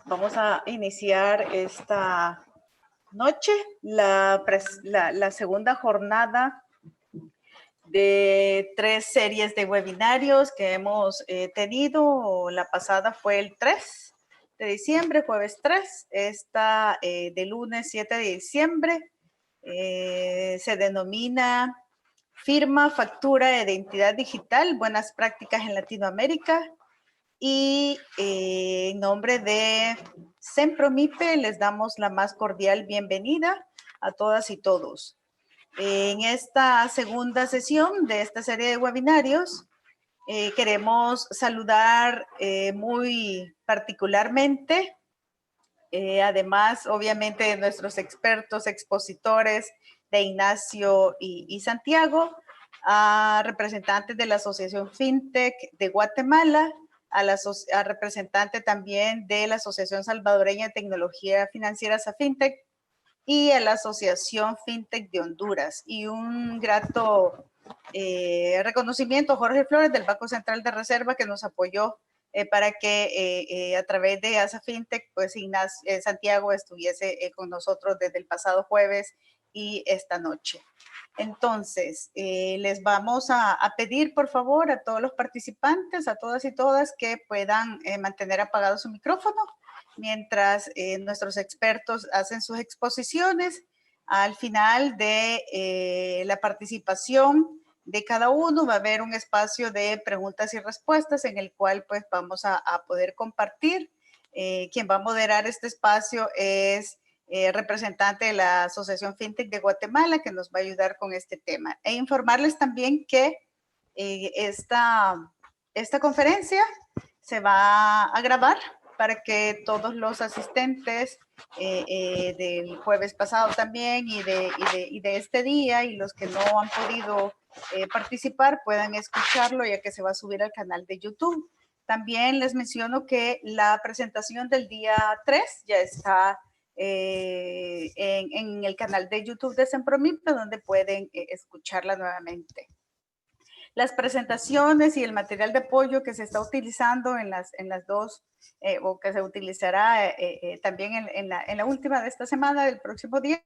Vamos a iniciar esta noche la segunda jornada de 3 series de webinarios que hemos tenido. La pasada fue el 3 de diciembre, jueves 3, esta de lunes 7 de diciembre. Se denomina Firma, Factura, Identidad Digital, Buenas Prácticas en Latinoamérica. Y en nombre de Sempromipe les damos la más cordial bienvenida a todas y todos. En esta segunda sesión de esta serie de webinarios queremos saludar muy particularmente, además obviamente de nuestros expertos, expositores de Ignacio y Santiago, a representantes de la Asociación FinTech de Guatemala, a representante también de la Asociación Salvadoreña de Tecnología Financiera FinTech y a la Asociación FinTech de Honduras. Y un grato reconocimiento a Jorge Flores del Banco Central de Reserva, que nos apoyó para que a través de ASA FinTech, pues Santiago estuviese con nosotros desde el pasado jueves y esta noche. Entonces, les vamos a pedir, por favor, a todos los participantes, a todas y todas, que puedan mantener apagado su micrófono mientras nuestros expertos hacen sus exposiciones. Al final de la participación de cada uno va a haber un espacio de preguntas y respuestas en el cual pues vamos a poder compartir. Quien va a moderar este espacio es representante de la Asociación FinTech de Guatemala, que nos va a ayudar con este tema. E informarles también que esta conferencia se va a grabar para que todos los asistentes del jueves pasado también y de este día y los que no han podido participar puedan escucharlo, ya que se va a subir al canal de YouTube. También les menciono que la presentación del día 3 ya está en el canal de YouTube de Sempromipe, donde pueden escucharla nuevamente. Las presentaciones y el material de apoyo que se está utilizando en las dos, o que se utilizará también en la última de esta semana, del próximo 10,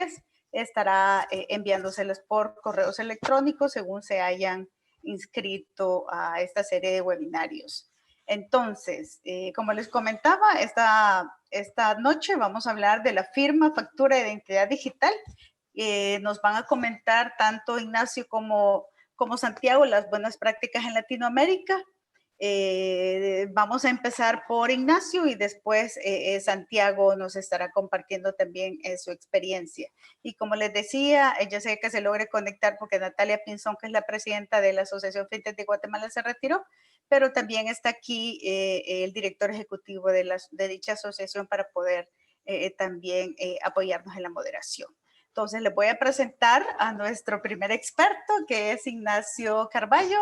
estará enviándoselas por correos electrónicos según se hayan inscrito a esta serie de webinarios. Entonces, como les comentaba, esta noche vamos a hablar de la firma, factura de identidad digital. Nos van a comentar tanto Ignacio como Santiago las buenas prácticas en Latinoamérica. Vamos a empezar por Ignacio y después Santiago nos estará compartiendo también su experiencia. Y como les decía, yo sé que se logre conectar porque Natalia Pinzón, que es la presidenta de la Asociación FinTech de Guatemala, se retiró, pero también está aquí el director ejecutivo de dicha asociación para poder también apoyarnos en la moderación. Entonces, les voy a presentar a nuestro primer experto, que es Ignacio Carballo.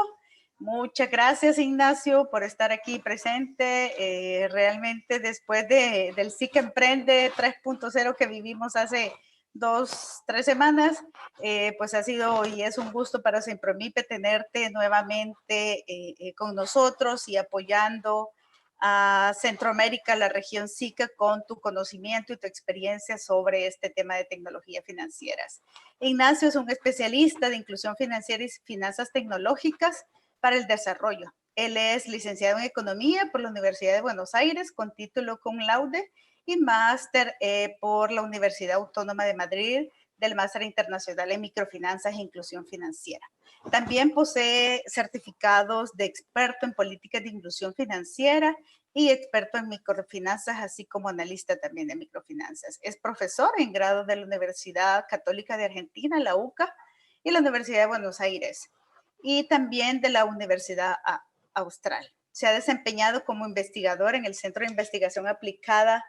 Muchas gracias, Ignacio, por estar aquí presente. Realmente, después del SIC Emprende 3.0 que vivimos hace 2-3 semanas, pues ha sido y es un gusto para Sempromipe tenerte nuevamente con nosotros y apoyando a Centroamérica, la región SICA, con tu conocimiento y tu experiencia sobre este tema de tecnologías financieras. Ignacio es un especialista de inclusión financiera y finanzas tecnológicas para el desarrollo. Él es licenciado en Economía por la Universidad de Buenos Aires con título cum laude y máster por la Universidad Autónoma de Madrid del Máster Internacional en Microfinanzas e Inclusión Financiera. También posee certificados de experto en políticas de inclusión financiera y experto en microfinanzas, así como analista también de microfinanzas. Es profesor en grado de la Universidad Católica de Argentina, la UCA, y la Universidad de Buenos Aires, y también de la Universidad Austral. Se ha desempeñado como investigador en el Centro de Investigación Aplicada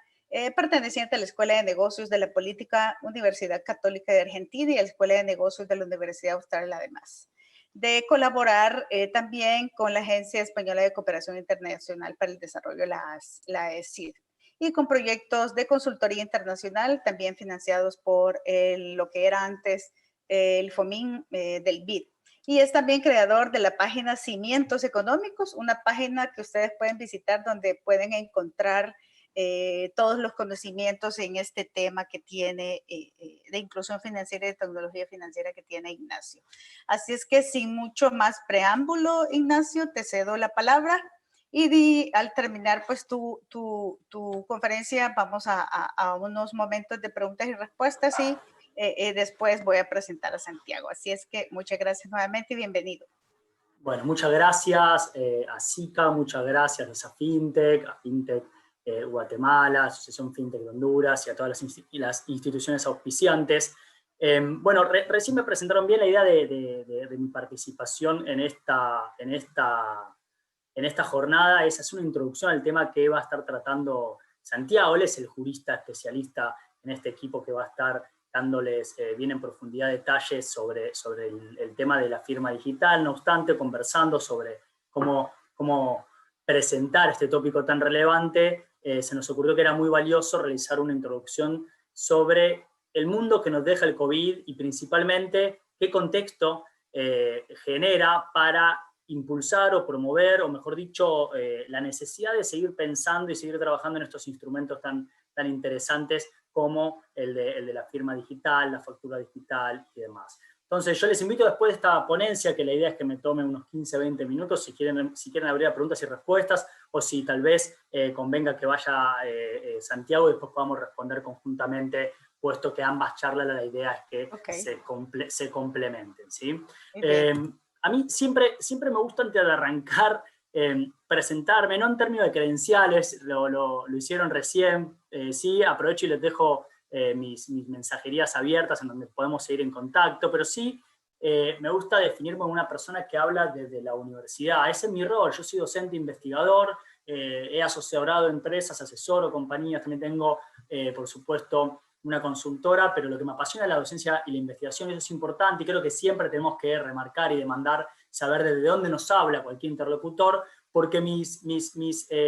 perteneciente a la Escuela de Negocios de la Política Universidad Católica de Argentina y a la Escuela de Negocios de la Universidad Austral, además de colaborar también con la Agencia Española de Cooperación Internacional para el Desarrollo, la ESID, y con proyectos de consultoría internacional también financiados por lo que era antes el FOMIN del BID. Y es también creador de la página Cimientos Económicos, una página que ustedes pueden visitar donde pueden encontrar todos los conocimientos en este tema que tiene de inclusión financiera y de tecnología financiera que tiene Ignacio. Así es que sin mucho más preámbulo, Ignacio, te cedo la palabra y al terminar pues tu conferencia vamos a unos momentos de preguntas y respuestas y después voy a presentar a Santiago. Así es que muchas gracias nuevamente y bienvenido. Bueno, muchas gracias a SICA, muchas gracias a FinTech, Guatemala, Asociación FinTech de Honduras y a todas las instituciones auspiciantes. Bueno, recién me presentaron bien la idea de mi participación en esta jornada, es hacer una introducción al tema que va a estar tratando Santiago. Él es el jurista especialista en este equipo que va a estar dándoles bien en profundidad detalles sobre el tema de la firma digital. No obstante, conversando sobre cómo presentar este tópico tan relevante, se nos ocurrió que era muy valioso realizar una introducción sobre el mundo que nos deja el COVID y principalmente qué contexto genera para impulsar o promover, o mejor dicho, la necesidad de seguir pensando y seguir trabajando en estos instrumentos tan interesantes como el de la firma digital, la factura digital y demás. Entonces yo les invito después de esta ponencia, que la idea es que me tome unos 15-20 minutos, si quieren abrir a preguntas y respuestas, o si tal vez convenga que vaya Santiago y después podamos responder conjuntamente, puesto que ambas charlas la idea es que se complementen, ¿sí? A mí siempre me gusta, antes de arrancar, presentarme, no en términos de credenciales, lo hicieron recién, sí, aprovecho y les dejo mis mensajerías abiertas en donde podemos seguir en contacto, pero sí me gusta definirme como una persona que habla desde la universidad. Ese es mi rol, yo soy docente investigador, he asesorado empresas, asesoro compañías, también tengo, por supuesto, una consultora, pero lo que me apasiona es la docencia y la investigación, eso es importante, y creo que siempre tenemos que remarcar y demandar saber desde dónde nos habla cualquier interlocutor, porque mis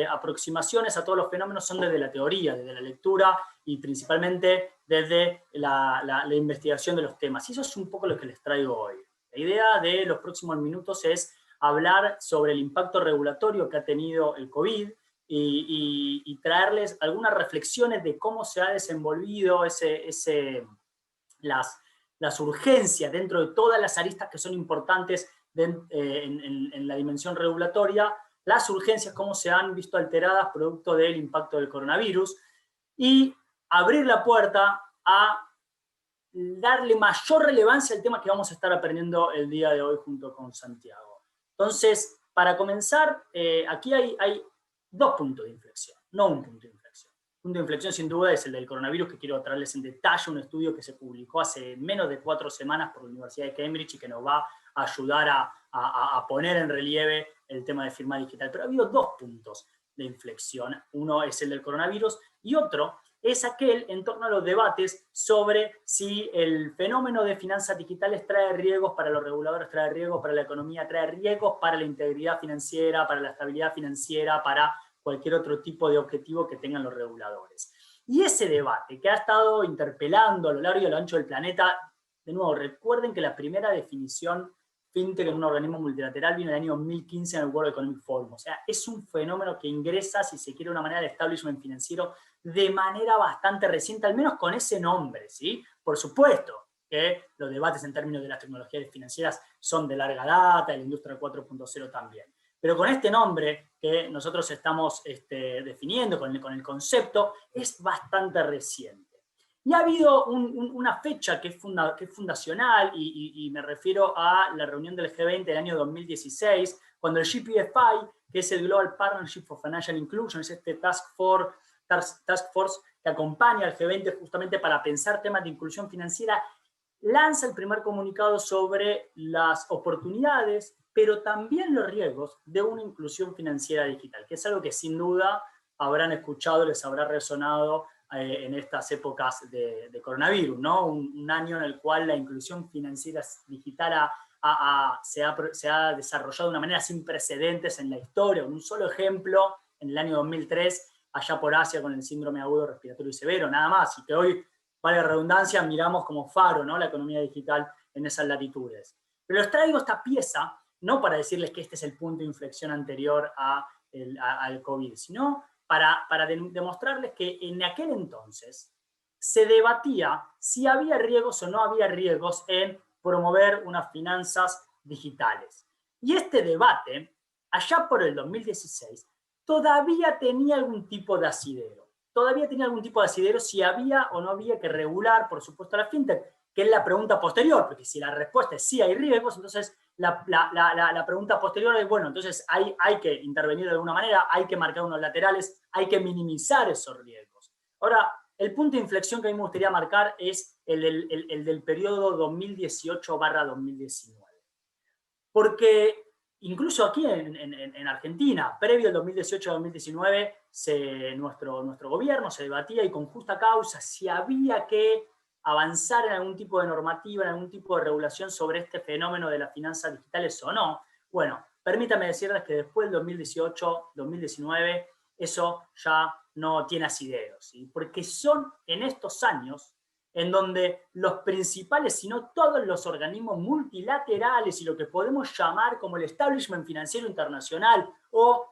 aproximaciones a todos los fenómenos son desde la teoría, desde la lectura y principalmente desde la investigación de los temas. Y eso es un poco lo que les traigo hoy. La idea de los próximos minutos es hablar sobre el impacto regulatorio que ha tenido el COVID y traerles algunas reflexiones de cómo se ha desenvolvido las urgencias dentro de todas las aristas que son importantes en la dimensión regulatoria, las urgencias, cómo se han visto alteradas producto del impacto del coronavirus, y abrir la puerta a darle mayor relevancia al tema que vamos a estar aprendiendo el día de hoy junto con Santiago. Entonces, para comenzar, aquí hay dos puntos de inflexión, no un punto de inflexión. El punto de inflexión, sin duda, es el del coronavirus, que quiero traerles en detalle, un estudio que se publicó hace menos de 4 semanas por la Universidad de Cambridge y que nos va a ayudar a poner en relieve el tema de firma digital. Pero ha habido dos puntos de inflexión. Uno es el del coronavirus y otro es aquel en torno a los debates sobre si el fenómeno de finanzas digitales trae riesgos para los reguladores, trae riesgos para la economía, trae riesgos para la integridad financiera, para la estabilidad financiera, para cualquier otro tipo de objetivo que tengan los reguladores. Y ese debate que ha estado interpelando a lo largo y a lo ancho del planeta, de nuevo, recuerden que la primera definición FinTech en un organismo multilateral vino en el año 2015 en el World Economic Forum. O sea, es un fenómeno que ingresa, si se quiere, de una manera de establishment financiero de manera bastante reciente, al menos con ese nombre, ¿sí? Por supuesto que los debates en términos de las tecnologías financieras son de larga data, de la industria 4.0 también. Pero con este nombre que nosotros estamos definiendo, con el concepto, es bastante reciente. Y ha habido una fecha que es fundacional, y me refiero a la reunión del G20 del año 2016, cuando el GPFI, que es el Global Partnership for Financial Inclusion, es este task force que acompaña al G20 justamente para pensar temas de inclusión financiera, lanza el primer comunicado sobre las oportunidades, pero también los riesgos de una inclusión financiera digital, que es algo que sin duda habrán escuchado, les habrá resonado en estas épocas de coronavirus, ¿no? Un año en el cual la inclusión financiera digital se ha desarrollado de una manera sin precedentes en la historia. Un solo ejemplo, en el año 2003, allá por Asia con el síndrome agudo respiratorio severo, nada más, y que hoy, vale la redundancia, miramos como faro, ¿no?, la economía digital en esas latitudes. Pero les traigo esta pieza, no para decirles que este es el punto de inflexión anterior al COVID, sino para demostrarles que en aquel entonces se debatía si había riesgos o no había riesgos en promover unas finanzas digitales. Y este debate, allá por el 2016, todavía tenía algún tipo de asidero. Todavía tenía algún tipo de asidero si había o no había que regular, por supuesto, la fintech, que es la pregunta posterior, porque si la respuesta es sí hay riesgos, entonces la pregunta posterior es, bueno, entonces hay que intervenir de alguna manera, hay que marcar unos laterales, hay que minimizar esos riesgos. Ahora, el punto de inflexión que a mí me gustaría marcar es el del periodo 2018-2019. Porque incluso aquí en Argentina, previo al 2018-2019, nuestro gobierno se debatía y con justa causa si había que avanzar en algún tipo de normativa, en algún tipo de regulación sobre este fenómeno de las finanzas digitales o no. Bueno, permítame decirles que después del 2018-2019 eso ya no tiene asideros, ¿sí? Porque son en estos años en donde los principales, si no todos los organismos multilaterales y lo que podemos llamar como el establishment financiero internacional o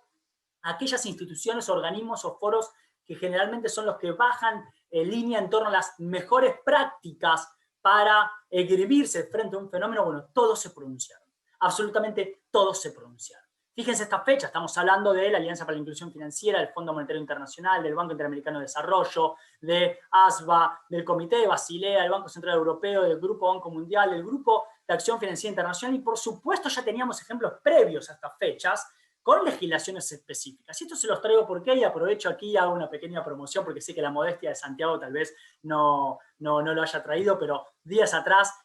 aquellas instituciones, organismos o foros que generalmente son los que bajan línea en torno a las mejores prácticas para esgrimirse frente a un fenómeno, bueno, todos se pronunciaron, absolutamente todos se pronunciaron. Fíjense esta fecha, estamos hablando de la Alianza para la Inclusión Financiera, del Fondo Monetario Internacional, del Banco Interamericano de Desarrollo, de ASBA, del Comité de Basilea, del Banco Central Europeo, del Grupo Banco Mundial, del Grupo de Acción Financiera Internacional y por supuesto ya teníamos ejemplos previos a estas fechas con legislaciones específicas. Y esto se los traigo porque y aprovecho aquí y hago una pequeña promoción porque sé que la modestia de Santiago tal vez no lo haya traído, pero días atrás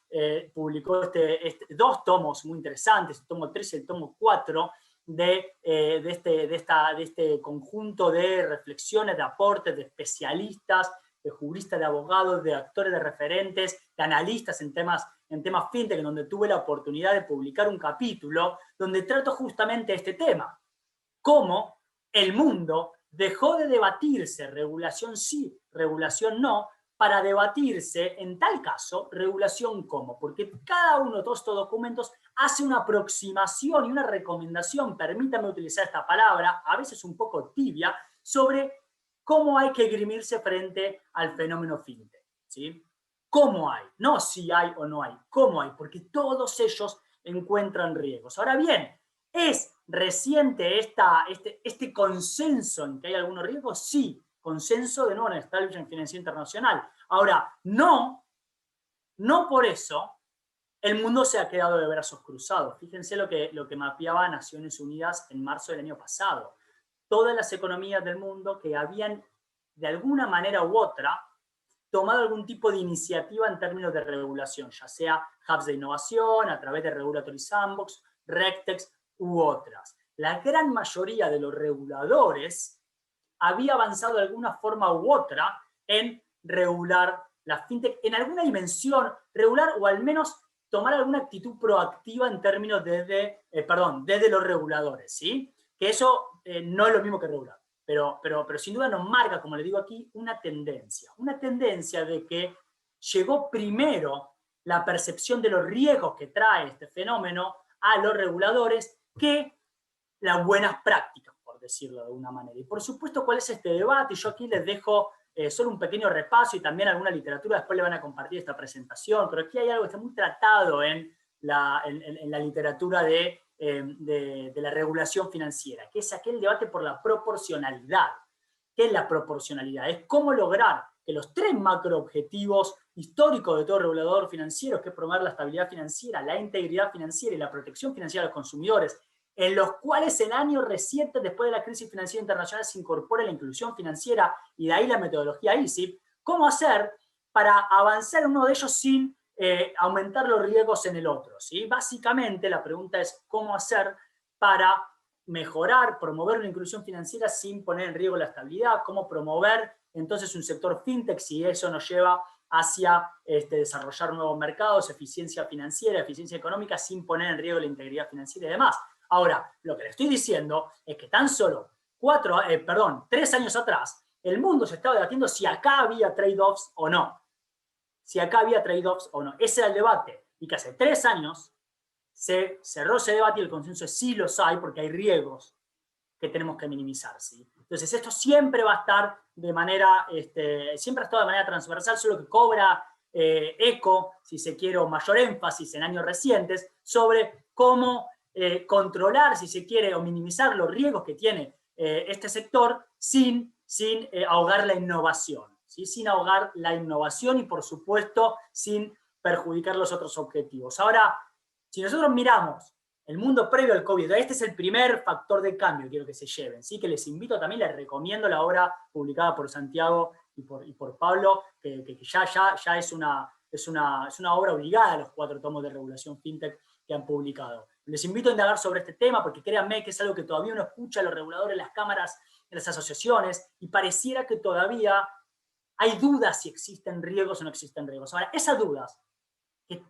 publicó dos tomos muy interesantes, el tomo 3 y el tomo 4, de este conjunto de reflexiones, de aportes, de especialistas, de juristas, de abogados, de actores, de referentes, de analistas en temas fintech, en donde tuve la oportunidad de publicar un capítulo donde trato justamente este tema. Cómo el mundo dejó de debatirse regulación sí, regulación no, para debatirse, en tal caso, regulación cómo. Porque cada uno de todos estos documentos hace una aproximación y una recomendación, permítame utilizar esta palabra, a veces un poco tibia, sobre cómo hay que esgrimirse frente al fenómeno fintech, ¿sí? ¿Cómo hay? No si hay o no hay, cómo hay, porque todos ellos encuentran riesgos. Ahora bien, ¿es reciente este consenso en que hay algunos riesgos? Sí, consenso de nuevo en el establishment financiero internacional. Ahora, no por eso el mundo se ha quedado de brazos cruzados. Fíjense lo que mapeaba Naciones Unidas en marzo del año pasado. Todas las economías del mundo que habían, de alguna manera u otra, tomado algún tipo de iniciativa en términos de regulación, ya sea hubs de innovación, a través de Regulatory Sandbox, RegTechs u otras. La gran mayoría de los reguladores había avanzado de alguna forma u otra en regular la fintech en alguna dimensión, regular o al menos tomar alguna actitud proactiva en términos desde los reguladores, ¿sí? Que eso no es lo mismo que regular, pero sin duda nos marca, como le digo aquí, una tendencia de que llegó primero la percepción de los riesgos que trae este fenómeno a los reguladores que las buenas prácticas, por decirlo de alguna manera. Y por supuesto, ¿cuál es este debate? Yo aquí les dejo solo un pequeño repaso y también alguna literatura, después le van a compartir esta presentación, pero aquí hay algo que está muy tratado en la literatura de la regulación financiera, que es aquel debate por la proporcionalidad. ¿Qué es la proporcionalidad? Es cómo lograr que los tres macroobjetivos históricos de todo regulador financiero, que es promover la estabilidad financiera, la integridad financiera y la protección financiera de los consumidores, en los cuales el año reciente, después de la crisis financiera internacional, se incorpora la inclusión financiera y de ahí la metodología ISIP, ¿cómo hacer para avanzar en uno de ellos sin aumentar los riesgos en el otro? ¿Sí? Básicamente la pregunta es cómo hacer para mejorar, promover una inclusión financiera sin poner en riesgo la estabilidad, cómo promover entonces un sector fintech si eso nos lleva hacia desarrollar nuevos mercados, eficiencia financiera, eficiencia económica, sin poner en riesgo la integridad financiera y demás. Ahora, lo que le estoy diciendo es que tan solo 3 años atrás, el mundo se estaba debatiendo si acá había trade-offs o no. Si acá había trade-offs o no. Ese era el debate. Y que hace 3 años se cerró ese debate y el consenso es sí los hay porque hay riesgos que tenemos que minimizar, ¿sí? Entonces esto siempre va a estar de manera, siempre ha estado de manera transversal, solo que cobra eco, si se quiere, o mayor énfasis en años recientes, sobre cómo controlar, si se quiere, o minimizar los riesgos que tiene este sector sin ahogar la innovación, ¿sí? Sin ahogar la innovación y, por supuesto, sin perjudicar los otros objetivos. Ahora, si nosotros miramos el mundo previo al COVID, este es el primer factor de cambio que quiero que se lleven, ¿sí? Que les invito también, les recomiendo la obra publicada por Santiago y por Pablo, que ya es una obra obligada a los 4 tomos de regulación fintech que han publicado. Les invito a indagar sobre este tema porque créanme que es algo que todavía uno escucha a los reguladores, las cámaras, en las asociaciones, y pareciera que todavía hay dudas si existen riesgos o no existen riesgos. Ahora, esas dudas que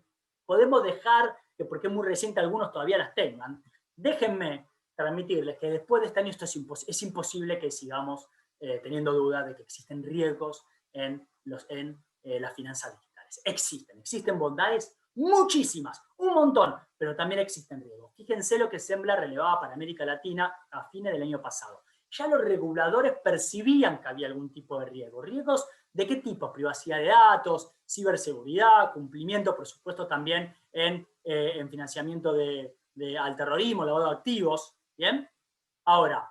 podemos dejar, que porque es muy reciente algunos todavía las tengan, déjenme transmitirles que después de este año esto es imposible que sigamos teniendo dudas de que existen riesgos en las finanzas digitales. Existen bondades muchísimas, un montón, pero también existen riesgos. Fíjense lo que Sembla relevaba para América Latina a fines del año pasado. Ya los reguladores percibían que había algún tipo de riesgo. ¿Riesgos de qué tipo? Privacidad de datos, ciberseguridad, cumplimiento, por supuesto, también en financiamiento al terrorismo, lavado de activos. ¿Bien? Ahora,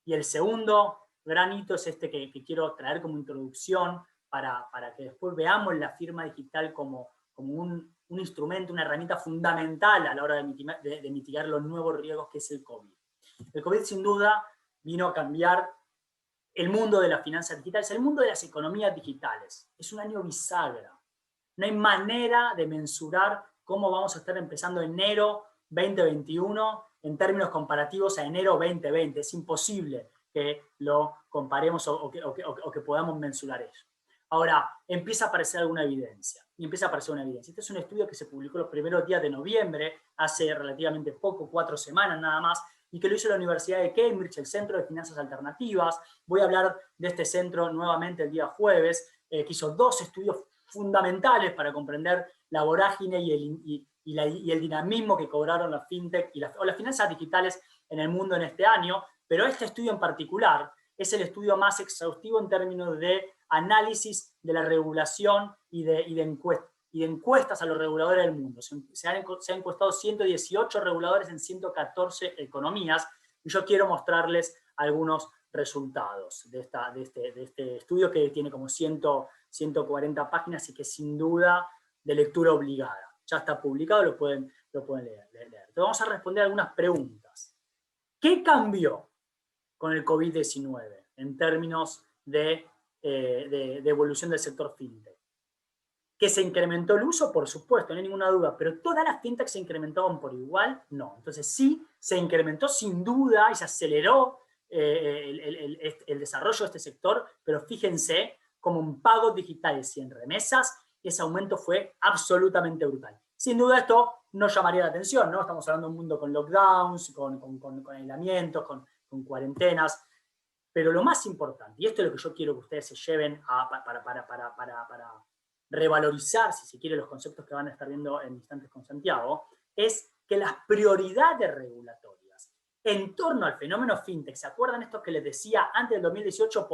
y el segundo gran hito es este que quiero traer como introducción para que después veamos la firma digital como un instrumento, una herramienta fundamental a la hora de mitigar los nuevos riesgos que es el COVID. El COVID, sin duda, vino a cambiar el mundo de las finanzas digitales, el mundo de las economías digitales. Es un año bisagra. No hay manera de mensurar cómo vamos a estar empezando enero 2021 en términos comparativos a enero 2020. Es imposible que lo comparemos o que podamos mensurar eso. Ahora, empieza a aparecer alguna evidencia. Este es un estudio que se publicó los primeros días de noviembre, hace relativamente poco, 4 semanas nada más, y que lo hizo la Universidad de Cambridge, el Centro de Finanzas Alternativas. Voy a hablar de este centro nuevamente el día jueves, que hizo 2 estudios fundamentales para comprender la vorágine y el dinamismo que cobraron las fintech o las finanzas digitales en el mundo en este año, pero este estudio en particular es el estudio más exhaustivo en términos de análisis de la regulación y de encuestas a los reguladores del mundo. Se han encuestado 118 reguladores en 114 economías, y yo quiero mostrarles algunos resultados de este estudio, que tiene como 140 páginas y que sin duda de lectura obligada. Ya está publicado, lo pueden leer. Entonces vamos a responder algunas preguntas. ¿Qué cambió con el COVID-19 en términos de evolución del sector fintech? ¿Que se incrementó el uso? Por supuesto, no hay ninguna duda, pero ¿todas las fintechs se incrementaron por igual? No. Entonces sí, se incrementó sin duda y se aceleró el desarrollo de este sector, pero fíjense como en pagos digitales y en remesas, ese aumento fue absolutamente brutal. Sin duda esto no llamaría la atención, ¿no? Estamos hablando de un mundo con lockdowns, con aislamientos, con cuarentenas, pero lo más importante, y esto es lo que yo quiero que ustedes se lleven para revalorizar, si se quiere, los conceptos que van a estar viendo en instantes con Santiago, es que las prioridades regulatorias en torno al fenómeno fintech, ¿se acuerdan esto que les decía? Antes del 2018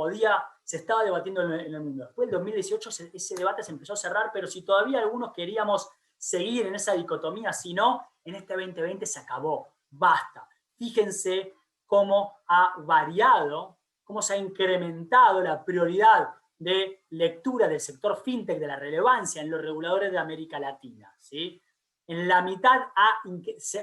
se estaba debatiendo en el mundo. Después del 2018 ese debate se empezó a cerrar, pero si todavía algunos queríamos seguir en esa dicotomía, si no, en este 2020 se acabó. Basta. Fíjense cómo ha variado, cómo se ha incrementado la prioridad de lectura del sector fintech, de la relevancia en los reguladores de América Latina, ¿sí? En la mitad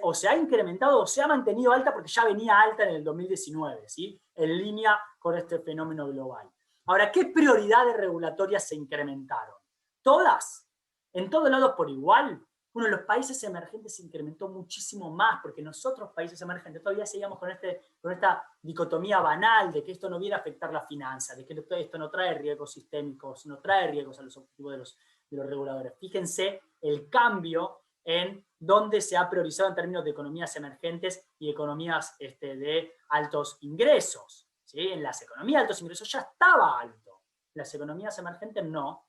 o se ha incrementado o se ha mantenido alta porque ya venía alta en el 2019, ¿sí? En línea con este fenómeno global. Ahora, ¿qué prioridades regulatorias se incrementaron? ¿Todas? ¿En todos lados por igual? Bueno, en los países emergentes se incrementó muchísimo más, porque nosotros, países emergentes, todavía seguíamos con esta dicotomía banal de que esto no viene a afectar la finanza, de que esto no trae riesgos sistémicos, no trae riesgos a los objetivos de los reguladores. Fíjense el cambio en dónde se ha priorizado en términos de economías emergentes y economías de altos ingresos, ¿sí? En las economías de altos ingresos ya estaba alto, en las economías emergentes no,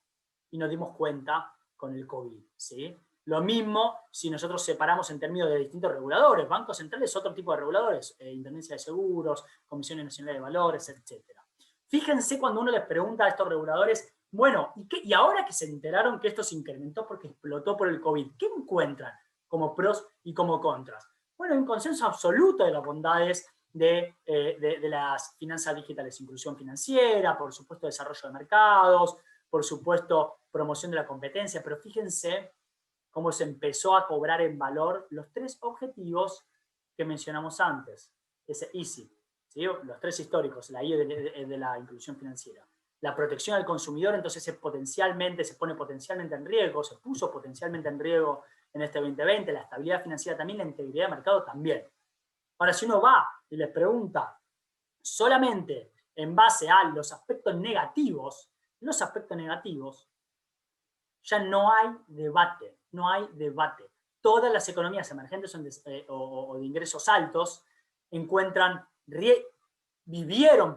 y nos dimos cuenta con el COVID, ¿sí? Lo mismo si nosotros separamos en términos de distintos reguladores. Bancos centrales, otro tipo de reguladores, Intendencia de Seguros, Comisiones Nacionales de Valores, etc. Fíjense cuando uno les pregunta a estos reguladores, bueno, ¿y ahora que se enteraron que esto se incrementó porque explotó por el COVID, qué encuentran como pros y como contras? Bueno, un consenso absoluto de las bondades de las finanzas digitales, inclusión financiera, por supuesto desarrollo de mercados, por supuesto promoción de la competencia, pero fíjense cómo se empezó a cobrar en valor los 3 objetivos que mencionamos antes, ese EASY, ¿sí? Los 3 históricos, la I de la inclusión financiera. La protección al consumidor, entonces se pone potencialmente en riesgo, se puso potencialmente en riesgo en este 2020, la estabilidad financiera también, la integridad de mercado también. Ahora, si uno va y les pregunta solamente en base a los aspectos negativos, ya no hay debate, no hay debate. Todas las economías emergentes o de ingresos altos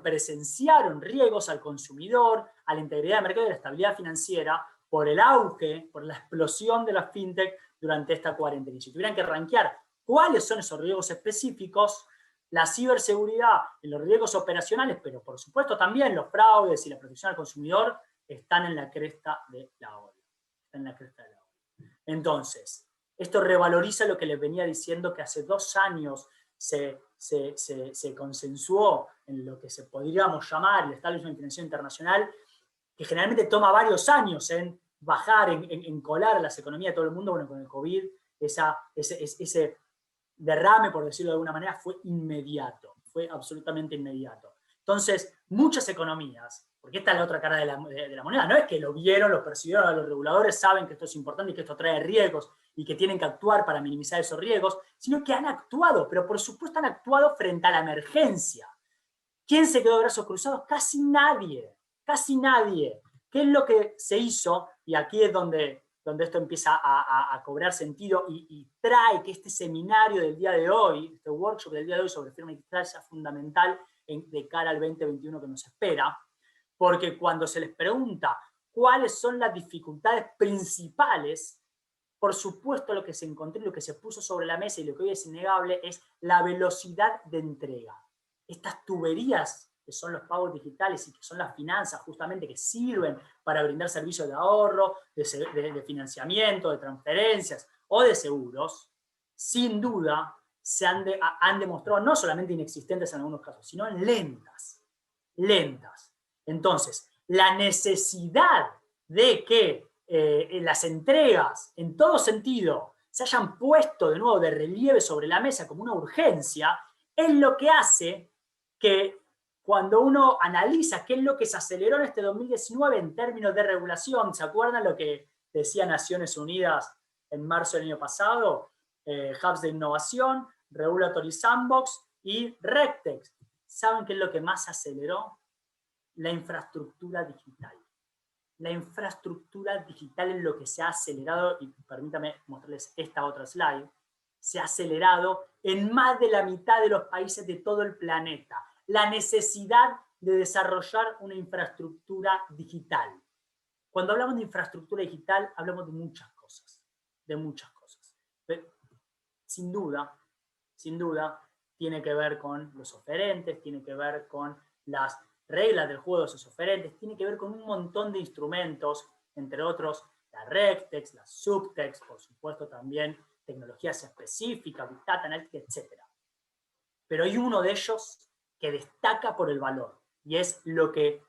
presenciaron riesgos al consumidor, a la integridad del mercado y a la estabilidad financiera por el auge, por la explosión de la fintech durante esta cuarentena. Y si tuvieran que rankear cuáles son esos riesgos específicos, la ciberseguridad y los riesgos operacionales, pero por supuesto también los fraudes y la protección al consumidor, están en la cresta de la ola. Entonces, esto revaloriza lo que les venía diciendo, que hace 2 años se consensuó en lo que se podríamos llamar el establishment financiero internacional, que generalmente toma varios años en bajar, en colar a las economías de todo el mundo. Bueno, con el COVID, ese derrame, por decirlo de alguna manera, fue inmediato, fue absolutamente inmediato. Entonces, muchas economías, porque esta es la otra cara de la moneda, no es que lo vieron, lo percibieron, los reguladores saben que esto es importante y que esto trae riesgos y que tienen que actuar para minimizar esos riesgos, sino que han actuado, pero por supuesto han actuado frente a la emergencia. ¿Quién se quedó de brazos cruzados? Casi nadie, casi nadie. ¿Qué es lo que se hizo? Y aquí es donde esto empieza a cobrar sentido y trae que este seminario del día de hoy, este workshop del día de hoy sobre firma digital sea fundamental de cara al 2021 que nos espera, porque cuando se les pregunta cuáles son las dificultades principales, por supuesto lo que se encontró, lo que se puso sobre la mesa y lo que hoy es innegable es la velocidad de entrega. Estas tuberías que son los pagos digitales y que son las finanzas justamente que sirven para brindar servicios de ahorro, de financiamiento, de transferencias o de seguros, sin duda han demostrado no solamente inexistentes en algunos casos, sino lentas. Entonces, la necesidad de que las entregas en todo sentido se hayan puesto de nuevo de relieve sobre la mesa como una urgencia, es lo que hace que cuando uno analiza qué es lo que se aceleró en este 2019 en términos de regulación, ¿se acuerdan lo que decía Naciones Unidas en marzo del año pasado? Hubs de innovación, Regulatory Sandbox y RegTech. ¿Saben qué es lo que más aceleró? La infraestructura digital. La infraestructura digital es lo que se ha acelerado, y permítame mostrarles esta otra slide, se ha acelerado en más de la mitad de los países de todo el planeta. La necesidad de desarrollar una infraestructura digital. Cuando hablamos de infraestructura digital, hablamos de muchas cosas. Pero, sin duda, tiene que ver con los oferentes, tiene que ver con las reglas del juego de esos oferentes, tiene que ver con un montón de instrumentos, entre otros la RegTech, la SubTech, por supuesto también tecnologías específicas, Big Data, Analytics, etc. Pero hay uno de ellos que destaca por el valor, y es lo que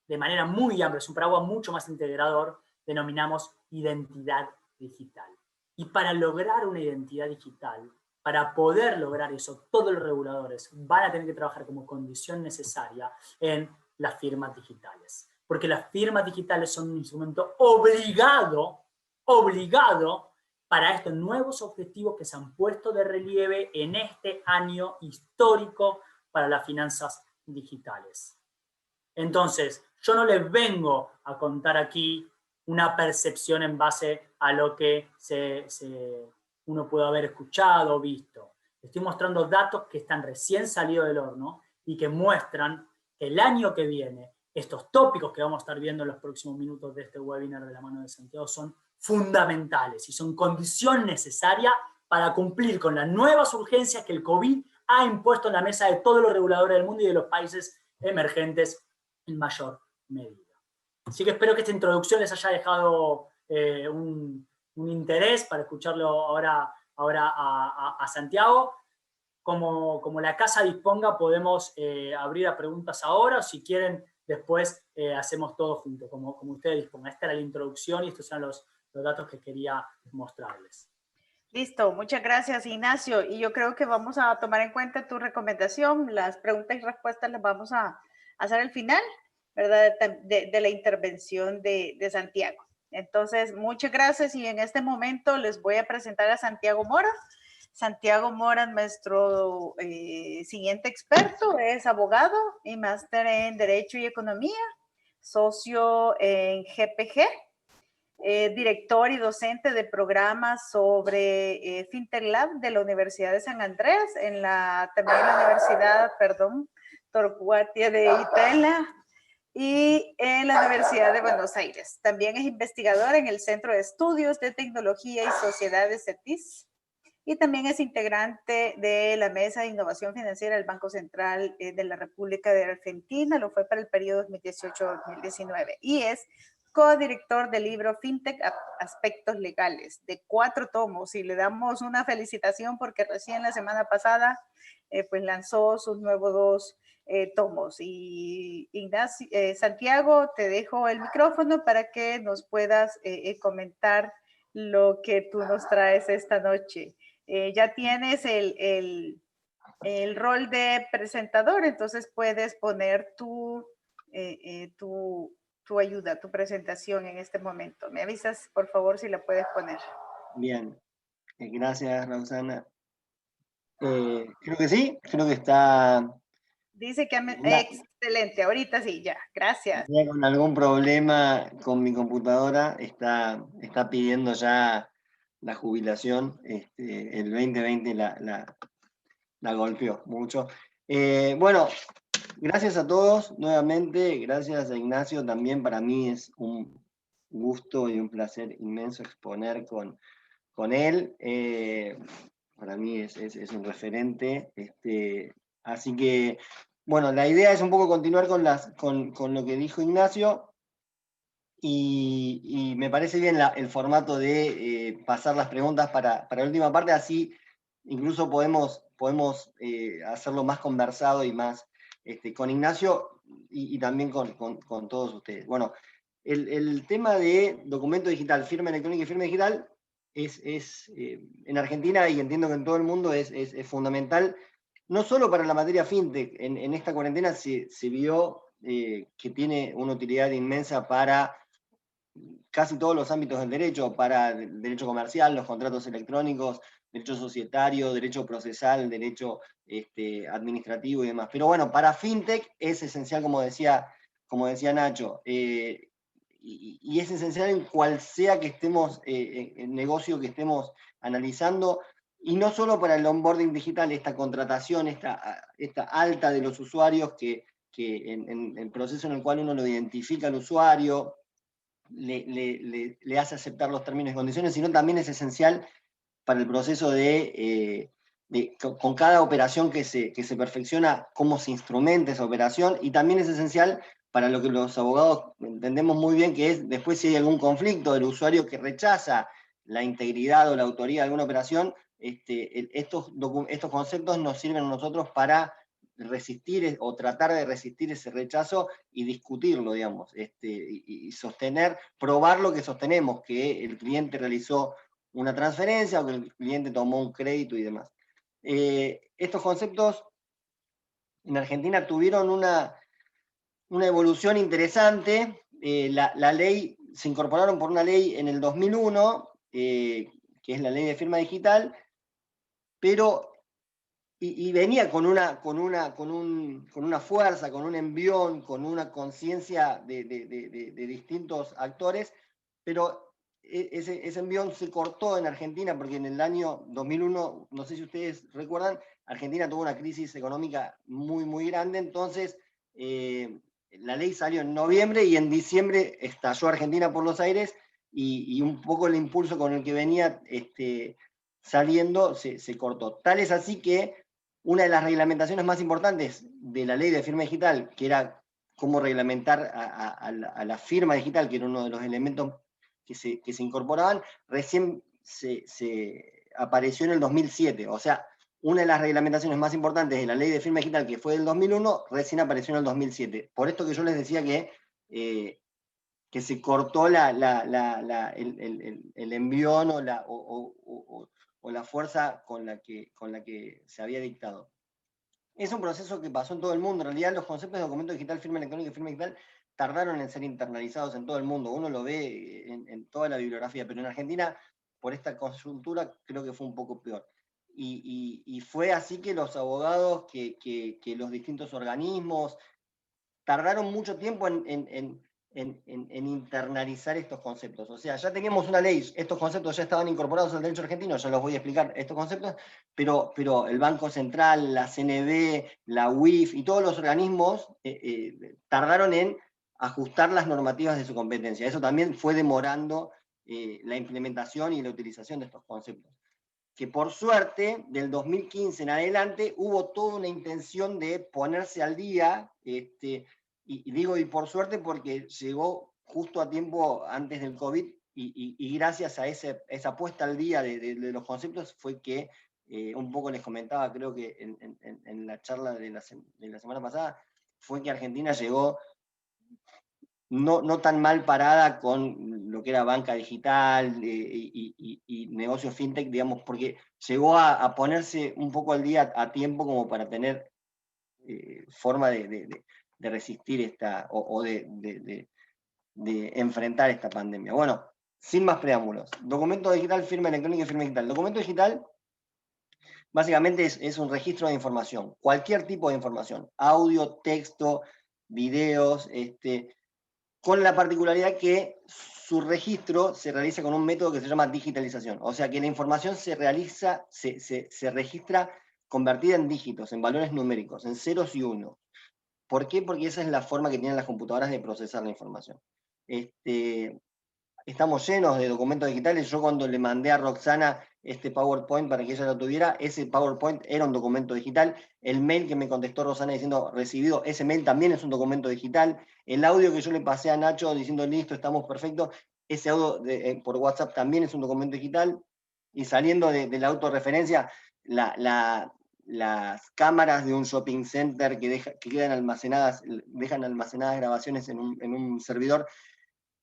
de manera muy amplia, es un paraguas mucho más integrador, denominamos identidad digital. Y para lograr una identidad digital, para poder lograr eso, todos los reguladores van a tener que trabajar como condición necesaria en las firmas digitales. Porque las firmas digitales son un instrumento obligado para estos nuevos objetivos que se han puesto de relieve en este año histórico para las finanzas digitales. Entonces, yo no les vengo a contar aquí una percepción en base a lo que uno puede haber escuchado o visto. Estoy mostrando datos que están recién salidos del horno y que muestran que el año que viene, estos tópicos que vamos a estar viendo en los próximos minutos de este webinar de la mano de Santiago son fundamentales y son condición necesaria para cumplir con las nuevas urgencias que el COVID ha impuesto en la mesa de todos los reguladores del mundo y de los países emergentes en mayor medida. Así que espero que esta introducción les haya dejado un interés para escucharlo ahora a Santiago. Como la casa disponga, podemos abrir a preguntas ahora, o si quieren, después hacemos todo junto, como ustedes dispongan. Esta era la introducción y estos son los datos que quería mostrarles. Listo, muchas gracias, Ignacio. Y yo creo que vamos a tomar en cuenta tu recomendación. Las preguntas y respuestas las vamos a hacer al final, ¿verdad? De la intervención de Santiago. Entonces, muchas gracias y en este momento les voy a presentar a Santiago Mora. Santiago Mora, nuestro siguiente experto, es abogado y máster en Derecho y Economía, socio en GPG, director y docente de programas sobre FinTech Lab de la Universidad de San Andrés, también en la Universidad, Torcuatia de Itela, y en la Universidad de Buenos Aires. También es investigador en el Centro de Estudios de Tecnología y Sociedades CETIS, y también es integrante de la Mesa de Innovación Financiera del Banco Central de la República de Argentina, lo fue para el periodo 2018-2019, y es codirector del libro FinTech Aspectos Legales, de 4 tomos, y le damos una felicitación porque recién la semana pasada pues lanzó sus nuevos 2 tomos. Y Ignacio, Santiago, te dejo el micrófono para que nos puedas comentar lo que tú nos traes esta noche. Ya tienes el rol de presentador, entonces puedes poner tu ayuda, tu presentación en este momento. Me avisas, por favor, si la puedes poner. Bien, gracias, Rosana. Creo que sí, creo que está... Dice que excelente, ahorita sí, ya, gracias. Con algún problema con mi computadora, está pidiendo ya la jubilación, el 2020 la golpeó mucho. Bueno, gracias a todos nuevamente, gracias a Ignacio, también para mí es un gusto y un placer inmenso exponer con él. Para mí es un referente, así que, bueno, la idea es un poco continuar con lo que dijo Ignacio, y me parece bien el formato de pasar las preguntas para la última parte, así incluso podemos hacerlo más conversado y más con Ignacio y también con todos ustedes. Bueno, el tema de documento digital, firma electrónica y firma digital, en Argentina, y entiendo que en todo el mundo, es fundamental, no solo para la materia fintech. En esta cuarentena se vio que tiene una utilidad inmensa para casi todos los ámbitos del derecho, para el derecho comercial, los contratos electrónicos, derecho societario, derecho procesal, derecho administrativo y demás. Pero bueno, para fintech es esencial, como decía Nacho, y es esencial en cual sea que estemos, el negocio que estemos analizando, y no solo para el onboarding digital, esta contratación, esta alta de los usuarios, que en el proceso en el cual uno lo identifica al usuario, le hace aceptar los términos y condiciones, sino también es esencial para el proceso con cada operación que se perfecciona, cómo se instrumenta esa operación, y también es esencial para lo que los abogados entendemos muy bien, que es después si hay algún conflicto del usuario que rechaza la integridad o la autoría de alguna operación, estos conceptos nos sirven a nosotros para resistir o tratar de resistir ese rechazo y discutirlo, digamos, y sostener, probar lo que sostenemos, que el cliente realizó una transferencia o que el cliente tomó un crédito y demás. Estos conceptos en Argentina tuvieron una evolución interesante. La ley, se incorporaron por una ley en el 2001, que es la ley de firma digital, pero y venía con una fuerza, con un envión, con una conciencia de distintos actores, pero ese envión se cortó en Argentina porque en el año 2001, no sé si ustedes recuerdan, Argentina tuvo una crisis económica muy, muy grande. Entonces la ley salió en noviembre y en diciembre estalló Argentina por los aires, y un poco el impulso con el que venía saliendo se cortó. Tal es así que una de las reglamentaciones más importantes de la ley de firma digital, que era cómo reglamentar a la firma digital, que era uno de los elementos que se incorporaban, recién se apareció en el 2007. O sea, una de las reglamentaciones más importantes de la ley de firma digital, que fue del 2001, recién apareció en el 2007. Por esto que yo les decía que se cortó el envión o la fuerza con la que se había dictado. Es un proceso que pasó en todo el mundo. En realidad los conceptos de documento digital, firma electrónica y firma digital tardaron en ser internalizados en todo el mundo. Uno lo ve en toda la bibliografía, pero en Argentina, por esta conjuntura, creo que fue un poco peor. Y fue así que los abogados, que los distintos organismos, tardaron mucho tiempo en internalizar estos conceptos. O sea, ya teníamos una ley, estos conceptos ya estaban incorporados al derecho argentino, ya los voy a explicar estos conceptos, pero el Banco Central, la CNB, la UIF y todos los organismos tardaron en ajustar las normativas de su competencia. Eso también fue demorando la implementación y la utilización de estos conceptos. Que por suerte, del 2015 en adelante, hubo toda una intención de ponerse al día, y digo y por suerte porque llegó justo a tiempo antes del COVID, y gracias a esa puesta al día de los conceptos fue que, un poco les comentaba, creo que en la charla de la semana pasada, fue que Argentina llegó no tan mal parada con lo que era banca digital y negocios fintech, digamos, porque llegó a ponerse un poco al día a tiempo como para tener forma de resistir esta, o de enfrentar esta pandemia. Bueno, sin más preámbulos. Documento digital, firma electrónica y firma digital. Documento digital básicamente es un registro de información, cualquier tipo de información, audio, texto, videos, con la particularidad que su registro se realiza con un método que se llama digitalización. O sea que la información se registra convertida en dígitos, en valores numéricos, en ceros y unos. ¿Por qué? Porque esa es la forma que tienen las computadoras de procesar la información. Estamos llenos de documentos digitales. Yo cuando le mandé a Roxana este PowerPoint para que ella lo tuviera, ese PowerPoint era un documento digital. El mail que me contestó Roxana diciendo recibido, ese mail también es un documento digital. El audio que yo le pasé a Nacho diciendo listo, estamos perfectos, ese audio por WhatsApp también es un documento digital. Y saliendo de la autorreferencia, las cámaras de un shopping center que quedan almacenadas, dejan almacenadas grabaciones en un servidor,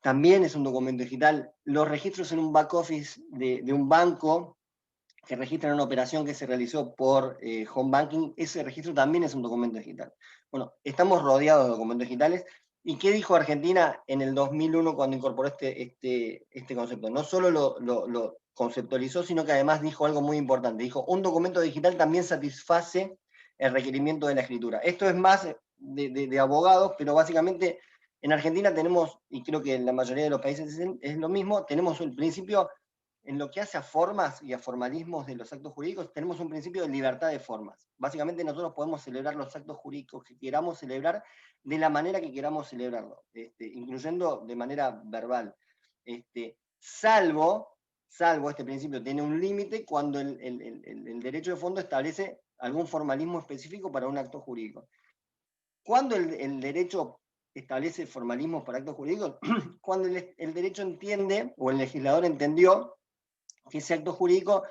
también es un documento digital. Los registros en un back office de un banco que registran una operación que se realizó por home banking, ese registro también es un documento digital. Bueno, estamos rodeados de documentos digitales. ¿Y qué dijo Argentina en el 2001 cuando incorporó este concepto? No solo lo conceptualizó, sino que además dijo algo muy importante. Dijo, un documento digital también satisface el requerimiento de la escritura. Esto es más de abogados, pero básicamente en Argentina tenemos, y creo que en la mayoría de los países es lo mismo, tenemos el principio, en lo que hace a formas y a formalismos de los actos jurídicos, tenemos un principio de libertad de formas. Básicamente nosotros podemos celebrar los actos jurídicos que queramos celebrar de la manera que queramos celebrarlo, incluyendo de manera verbal. Salvo este principio tiene un límite cuando el derecho de fondo establece algún formalismo específico para un acto jurídico. Cuando el derecho establece formalismos para actos jurídicos, cuando el derecho entiende, o el legislador entendió, que ese acto jurídico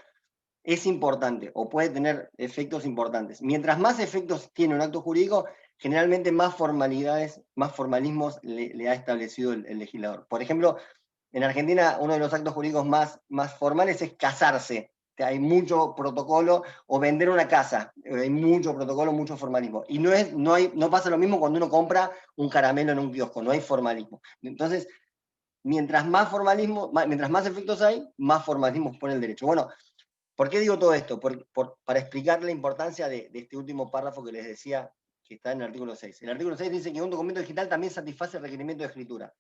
es importante, o puede tener efectos importantes. Mientras más efectos tiene un acto jurídico, generalmente más formalidades, más formalismos le ha establecido el legislador. Por ejemplo, en Argentina uno de los actos jurídicos más formales es casarse. Hay mucho protocolo, o vender una casa, hay mucho protocolo, mucho formalismo. Y no pasa lo mismo cuando uno compra un caramelo en un kiosco, no hay formalismo. Entonces, mientras más formalismo, mientras más efectos hay, más formalismo pone el derecho. Bueno, ¿por qué digo todo esto? Para explicar la importancia de este último párrafo que les decía, que está en el artículo 6. El artículo 6 dice que un documento digital también satisface el requerimiento de escritura.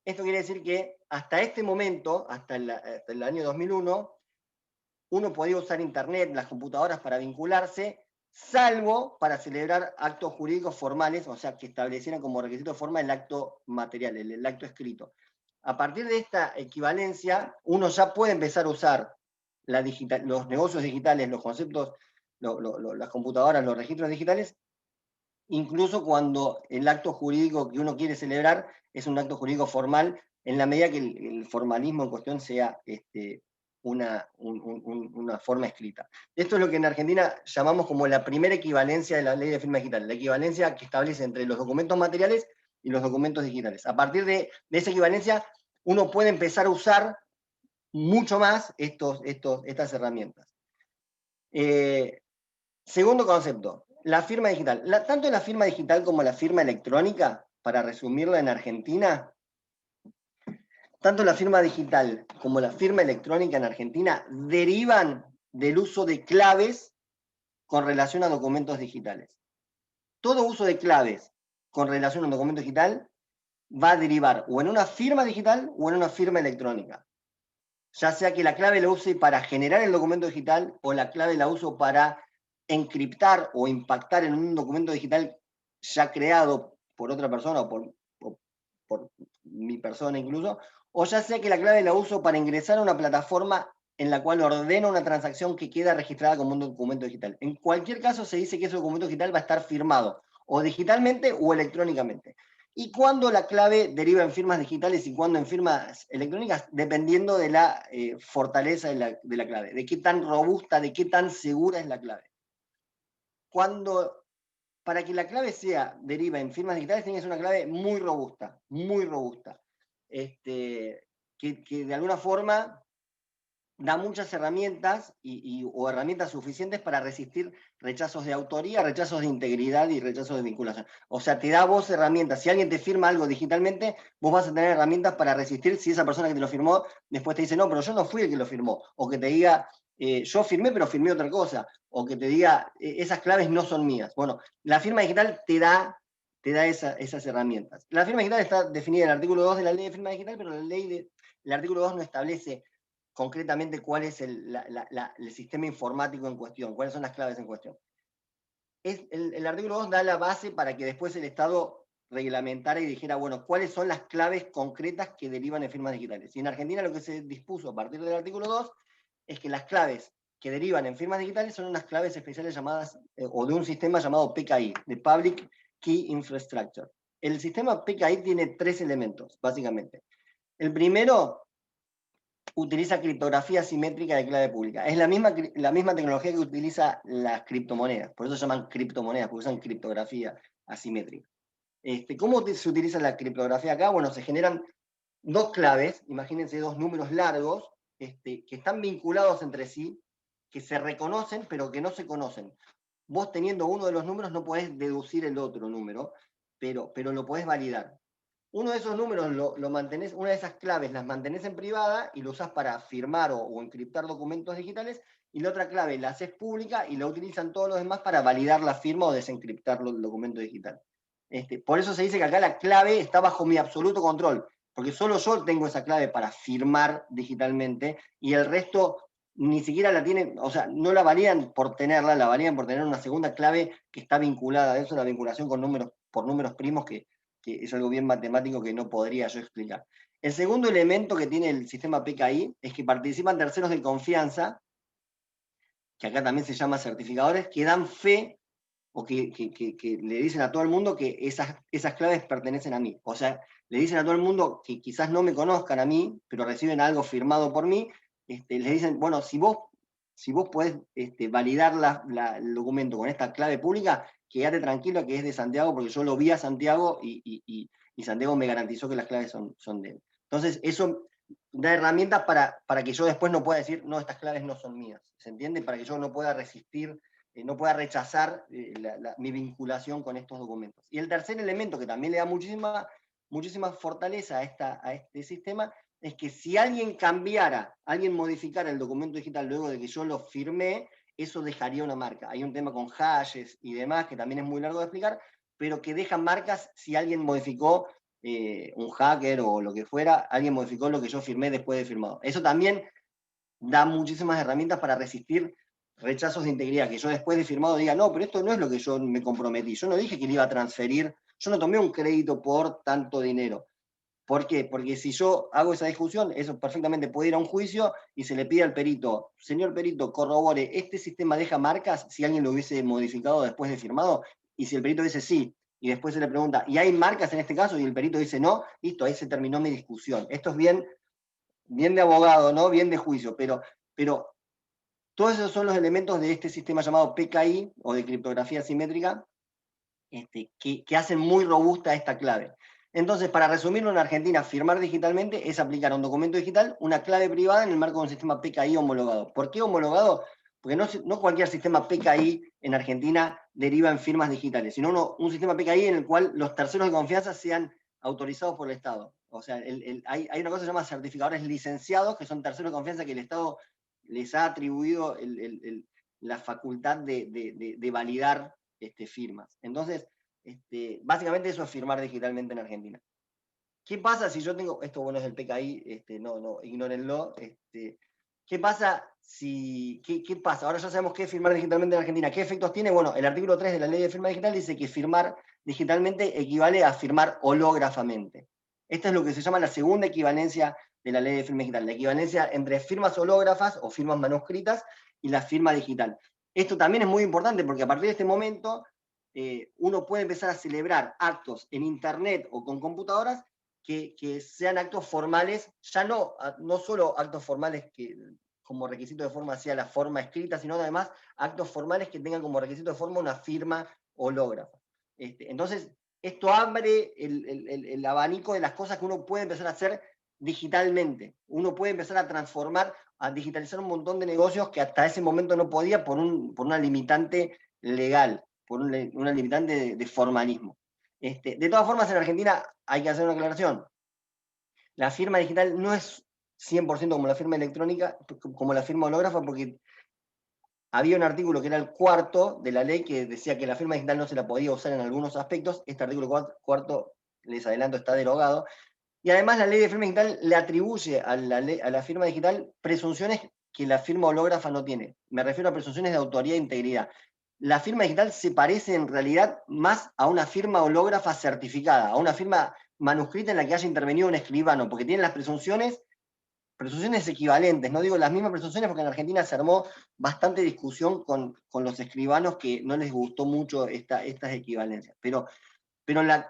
Esto quiere decir que hasta este momento, hasta el año 2001, uno podía usar internet, las computadoras para vincularse, salvo para celebrar actos jurídicos formales, o sea, que establecieran como requisito de forma el acto material, el acto escrito. a partir de esta equivalencia, uno ya puede empezar a usar los negocios digitales, los conceptos, las computadoras, los registros digitales, incluso cuando el acto jurídico que uno quiere celebrar es un acto jurídico formal, en la medida que el formalismo en cuestión sea una forma escrita. Esto es lo que en Argentina llamamos como la primera equivalencia de la ley de firma digital, la equivalencia que establece entre los documentos materiales y los documentos digitales. A partir de esa equivalencia, uno puede empezar a usar mucho más estas herramientas. Segundo concepto, la firma digital. Tanto la firma digital como la firma electrónica, para resumirla en Argentina, tanto la firma digital como la firma electrónica en Argentina derivan del uso de claves con relación a documentos digitales. Todo uso de claves con relación a un documento digital va a derivar o en una firma digital o en una firma electrónica. Ya sea que la clave la use para generar el documento digital o la clave la uso para encriptar o impactar en un documento digital ya creado por otra persona o por mi persona incluso, o ya sea que la clave la uso para ingresar a una plataforma en la cual ordeno una transacción que queda registrada como un documento digital. En cualquier caso se dice que ese documento digital va a estar firmado o digitalmente o electrónicamente. Y cuando la clave deriva en firmas digitales y cuando en firmas electrónicas, dependiendo de la fortaleza de la clave, de qué tan robusta, de qué tan segura es la clave. Para que la clave deriva en firmas digitales, tiene que ser una clave muy robusta, que de alguna forma da muchas herramientas o herramientas suficientes para resistir rechazos de autoría, rechazos de integridad y rechazos de vinculación. O sea, te da a vos herramientas. Si alguien te firma algo digitalmente, vos vas a tener herramientas para resistir si esa persona que te lo firmó después te dice, no, pero yo no fui el que lo firmó. O que te diga, yo firmé, pero firmé otra cosa. O que te diga, esas claves no son mías. Bueno, la firma digital te da esas herramientas. La firma digital está definida en el artículo 2 de la ley de firma digital, pero el artículo 2 no establece concretamente cuál es el sistema informático en cuestión, cuáles son las claves en cuestión. El artículo 2 da la base para que después el Estado reglamentara y dijera, bueno, cuáles son las claves concretas que derivan en firmas digitales. Y en Argentina lo que se dispuso a partir del artículo 2 es que las claves que derivan en firmas digitales son unas claves especiales llamadas, o de un sistema llamado PKI, de Public Key Infrastructure. El sistema PKI tiene 3 elementos, básicamente. El primero utiliza criptografía asimétrica de clave pública. Es la misma tecnología que utiliza las criptomonedas, por eso se llaman criptomonedas, porque usan criptografía asimétrica. ¿Cómo se utiliza la criptografía acá? Bueno, se generan 2 claves, imagínense 2 números largos, que están vinculados entre sí, que se reconocen, pero que no se conocen. Vos teniendo uno de los números no podés deducir el otro número, pero lo podés validar. Uno de esos números lo mantenés, una de esas claves las mantenés en privada y lo usás para firmar o encriptar documentos digitales, y la otra clave la haces pública y la utilizan todos los demás para validar la firma o desencriptar el documento digital. Por eso se dice que acá la clave está bajo mi absoluto control, porque solo yo tengo esa clave para firmar digitalmente y el resto ni siquiera la tienen, o sea, no la validan por tenerla, la validan por tener una segunda clave que está vinculada a eso, la vinculación con por números primos que es algo bien matemático que no podría yo explicar. El segundo elemento que tiene el sistema PKI es que participan terceros de confianza, que acá también se llama certificadores, que dan fe o que le dicen a todo el mundo que esas claves pertenecen a mí. O sea, le dicen a todo el mundo que quizás no me conozcan a mí, pero reciben algo firmado por mí, les dicen, bueno, si vos podés validar el documento con esta clave pública, quédate tranquilo que es de Santiago, porque yo lo vi a Santiago y Santiago me garantizó que las claves son de él. Entonces, eso da herramientas para que yo después no pueda decir, no, estas claves no son mías. ¿Se entiende? Para que yo no pueda resistir, no pueda rechazar mi vinculación con estos documentos. Y el tercer elemento, que también le da muchísima fortaleza a este sistema, es que si alguien modificara el documento digital luego de que yo lo firmé, eso dejaría una marca. Hay un tema con hashes y demás, que también es muy largo de explicar, pero que dejan marcas si alguien modificó, un hacker o lo que fuera, alguien modificó lo que yo firmé después de firmado. Eso también da muchísimas herramientas para resistir rechazos de integridad, que yo después de firmado diga, no, pero esto no es lo que yo me comprometí, yo no dije que le iba a transferir, yo no tomé un crédito por tanto dinero. ¿Por qué? Porque si yo hago esa discusión, eso perfectamente puede ir a un juicio y se le pide al perito, señor perito, corrobore, ¿este sistema deja marcas si alguien lo hubiese modificado después de firmado? Y si el perito dice sí, y después se le pregunta, ¿y hay marcas en este caso? Y el perito dice no, listo, ahí se terminó mi discusión. Esto es bien de abogado, ¿no? Bien de juicio, pero todos esos son los elementos de este sistema llamado PKI, o de criptografía simétrica, que hacen muy robusta esta clave. Entonces, para resumirlo, en Argentina, firmar digitalmente es aplicar a un documento digital una clave privada en el marco de un sistema PKI homologado. ¿Por qué homologado? Porque no cualquier sistema PKI en Argentina deriva en firmas digitales, sino un sistema PKI en el cual los terceros de confianza sean autorizados por el Estado. O sea, hay una cosa que se llama certificadores licenciados, que son terceros de confianza que el Estado les ha atribuido la facultad de validar firmas. Entonces, básicamente eso es firmar digitalmente en Argentina. ¿Qué pasa si yo tengo, esto bueno es del PKI, no, ignórenlo, ¿qué pasa si, qué pasa? Ahora ya sabemos qué es firmar digitalmente en Argentina. ¿Qué efectos tiene? Bueno, el artículo 3 de la ley de firma digital dice que firmar digitalmente equivale a firmar hológrafamente. Esta es lo que se llama la segunda equivalencia de la ley de firma digital, la equivalencia entre firmas hológrafas o firmas manuscritas y la firma digital. Esto también es muy importante porque a partir de este momento uno puede empezar a celebrar actos en internet o con computadoras que sean actos formales, ya no solo actos formales que como requisito de forma sea la forma escrita, sino además actos formales que tengan como requisito de forma una firma hológrafa. Entonces, esto abre el abanico de las cosas que uno puede empezar a hacer digitalmente. Uno puede empezar a transformar, a digitalizar un montón de negocios que hasta ese momento no podía por una limitante legal, por una limitante de formalismo. De todas formas, en Argentina hay que hacer una aclaración. La firma digital no es 100% como la firma electrónica, como la firma hológrafa, porque había un artículo que era el 4 de la ley que decía que la firma digital no se la podía usar en algunos aspectos. Este artículo 4, les adelanto, está derogado. Y además la ley de firma digital le atribuye a la firma digital presunciones que la firma hológrafa no tiene. Me refiero a presunciones de autoría e integridad. La firma digital se parece en realidad más a una firma hológrafa certificada, a una firma manuscrita en la que haya intervenido un escribano, porque tiene las presunciones equivalentes, no digo las mismas presunciones porque en Argentina se armó bastante discusión con los escribanos que no les gustó mucho estas equivalencias. Pero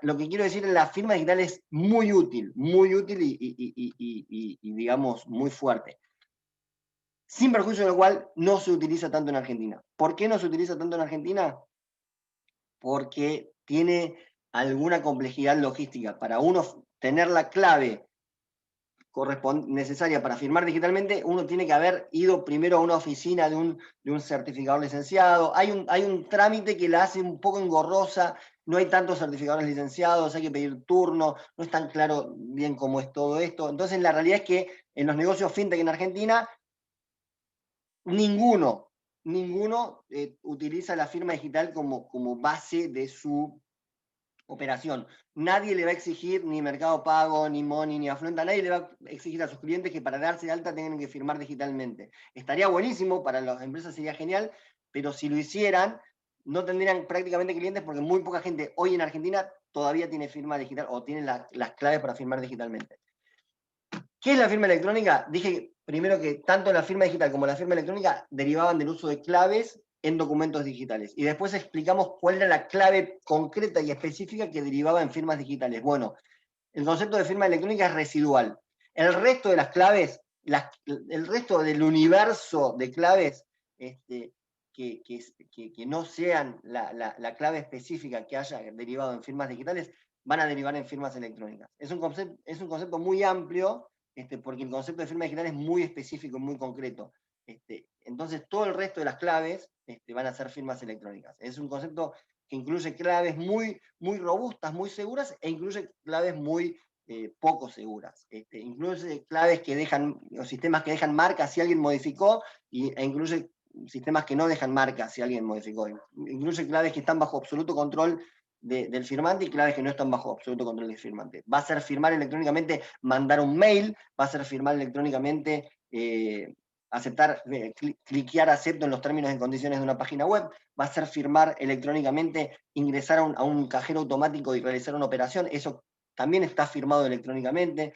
lo que quiero decir es que la firma digital es muy útil y digamos, muy fuerte. Sin perjuicio de lo cual no se utiliza tanto en Argentina. ¿Por qué no se utiliza tanto en Argentina? Porque tiene alguna complejidad logística. Para uno tener la clave necesaria para firmar digitalmente, uno tiene que haber ido primero a una oficina de un certificador licenciado. Hay un trámite que la hace un poco engorrosa, no hay tantos certificadores licenciados, hay que pedir turno, no es tan claro bien cómo es todo esto. Entonces la realidad es que en los negocios fintech en Argentina, ninguno utiliza la firma digital como base de su operación. Nadie le va a exigir, ni Mercado Pago, ni Money, ni Afluenta, nadie le va a exigir a sus clientes que para darse de alta tengan que firmar digitalmente. Estaría buenísimo, para las empresas sería genial, pero si lo hicieran, no tendrían prácticamente clientes porque muy poca gente hoy en Argentina todavía tiene firma digital o tiene las claves para firmar digitalmente. ¿Qué es la firma electrónica? Dije primero que tanto la firma digital como la firma electrónica derivaban del uso de claves en documentos digitales. Y después explicamos cuál era la clave concreta y específica que derivaba en firmas digitales. Bueno, el concepto de firma electrónica es residual. El resto de las claves, el resto del universo de claves que no sean la clave específica que haya derivado en firmas digitales, van a derivar en firmas electrónicas. Es un concepto muy amplio, porque el concepto de firma digital es muy específico y muy concreto. Entonces, todo el resto de las claves van a ser firmas electrónicas. Es un concepto que incluye claves muy, muy robustas, muy seguras, e incluye claves muy poco seguras. Incluye claves que dejan, o sistemas que dejan marcas si alguien modificó, e incluye sistemas que no dejan marcas si alguien modificó. Incluye claves que están bajo absoluto control del firmante y claves que no están bajo absoluto control del firmante. Va a ser firmar electrónicamente, mandar un mail, va a ser firmar electrónicamente, aceptar, cliquear acepto en los términos y condiciones de una página web, va a ser firmar electrónicamente, ingresar a un cajero automático y realizar una operación. Eso también está firmado electrónicamente.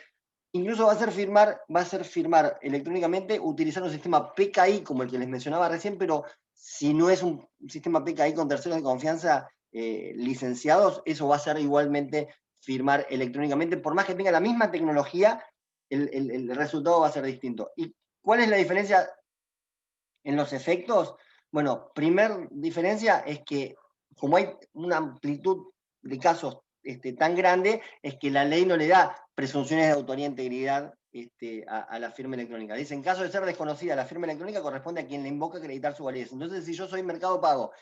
Incluso va a ser firmar electrónicamente utilizando un sistema PKI, como el que les mencionaba recién, pero si no es un sistema PKI con terceros de confianza licenciados, eso va a ser igualmente firmar electrónicamente. Por más que tenga la misma tecnología, el resultado va a ser distinto. ¿Y cuál es la diferencia en los efectos? Bueno, primer diferencia es que como hay una amplitud de casos tan grande, es que la ley no le da presunciones de autoría e integridad a la firma electrónica. Dice, en caso de ser desconocida, la firma electrónica corresponde a quien le invoca acreditar su validez. Entonces, si yo soy Mercado Pago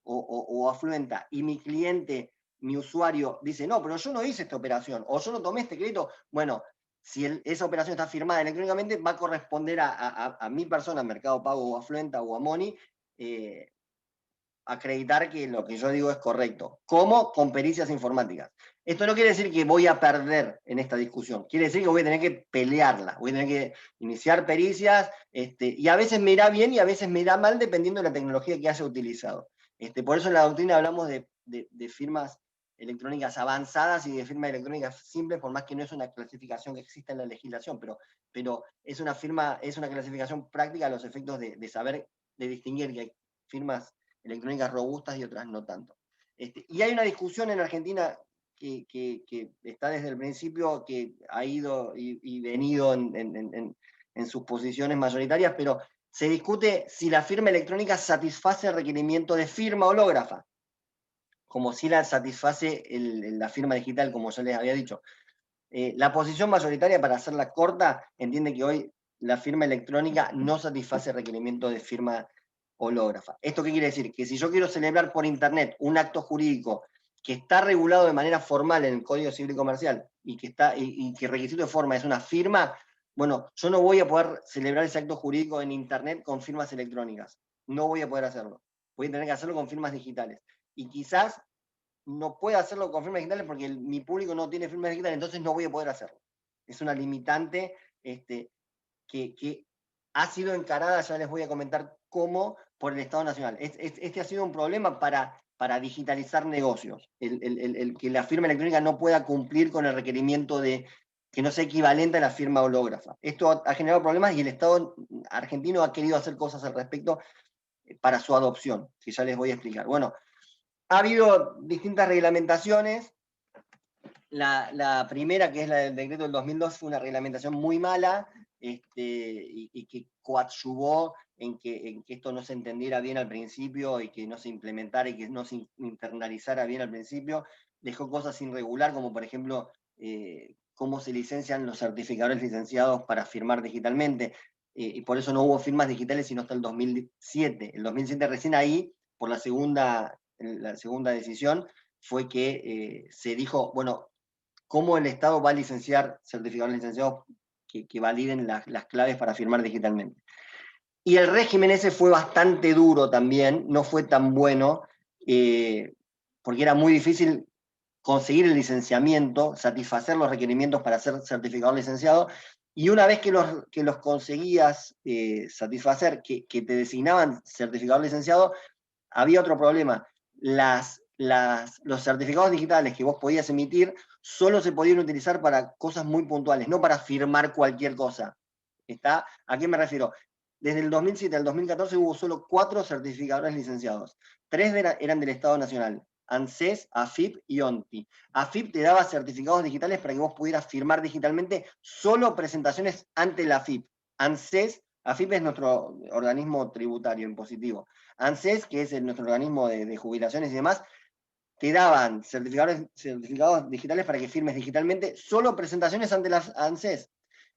o Afluenta y mi cliente, mi usuario, dice, no, pero yo no hice esta operación, o yo no tomé este crédito, bueno, si esa operación está firmada electrónicamente, va a corresponder a mi persona, Mercado Pago o Afluenta o a Moni, acreditar que lo que yo digo es correcto. ¿Cómo? Con pericias informáticas. Esto no quiere decir que voy a perder en esta discusión, quiere decir que voy a tener que pelearla, voy a tener que iniciar pericias, y a veces me irá bien y a veces me irá mal dependiendo de la tecnología que haya utilizado. Por eso en la doctrina hablamos de firmas electrónicas avanzadas y de firmas electrónicas simples, por más que no es una clasificación que exista en la legislación, pero es una clasificación práctica a los efectos de saber, de distinguir que hay firmas electrónicas robustas y otras no tanto. Y hay una discusión en Argentina que está desde el principio, que ha ido y venido en sus posiciones mayoritarias, pero se discute si la firma electrónica satisface el requerimiento de firma hológrafa, como si la satisface la firma digital, como ya les había dicho. La posición mayoritaria, para hacerla corta, entiende que hoy la firma electrónica no satisface el requerimiento de firma hológrafa. ¿Esto qué quiere decir? Que si yo quiero celebrar por internet un acto jurídico que está regulado de manera formal en el Código Civil y Comercial y que el requisito de forma es una firma, bueno, yo no voy a poder celebrar ese acto jurídico en internet con firmas electrónicas. No voy a poder hacerlo. Voy a tener que hacerlo con firmas digitales. Y quizás no pueda hacerlo con firmas digitales porque mi público no tiene firmas digitales, entonces no voy a poder hacerlo. Es una limitante que ha sido encarada, ya les voy a comentar cómo, por el Estado Nacional. Este ha sido un problema para digitalizar negocios, el que la firma electrónica no pueda cumplir con el requerimiento de que no sea equivalente a la firma hológrafa. Esto ha generado problemas y el Estado argentino ha querido hacer cosas al respecto para su adopción, que ya les voy a explicar. Bueno, ha habido distintas reglamentaciones. La primera, que es la del decreto del 2002, fue una reglamentación muy mala, y que coadyuvó en que esto no se entendiera bien al principio y que no se implementara y que no se internalizara bien al principio. Dejó cosas sin regular, como por ejemplo cómo se licencian los certificadores licenciados para firmar digitalmente, y por eso no hubo firmas digitales sino hasta el 2007. El 2007 recién ahí, por la segunda decisión, fue que se dijo, bueno, ¿cómo el Estado va a licenciar certificadores licenciados que validen las claves para firmar digitalmente? Y el régimen ese fue bastante duro también, no fue tan bueno, porque era muy difícil conseguir el licenciamiento, satisfacer los requerimientos para ser certificador licenciado, y una vez que los conseguías satisfacer, que te designaban certificador licenciado, había otro problema. Los certificados digitales que vos podías emitir solo se podían utilizar para cosas muy puntuales, no para firmar cualquier cosa. ¿A qué me refiero? Desde el 2007 al 2014 hubo solo 4 certificadores licenciados. 3 eran del Estado Nacional: ANSES, AFIP y ONTI. AFIP te daba certificados digitales para que vos pudieras firmar digitalmente solo presentaciones ante la AFIP. AFIP es nuestro organismo tributario impositivo. ANSES, que es nuestro organismo de jubilaciones y demás, te daban certificados digitales para que firmes digitalmente solo presentaciones ante las ANSES.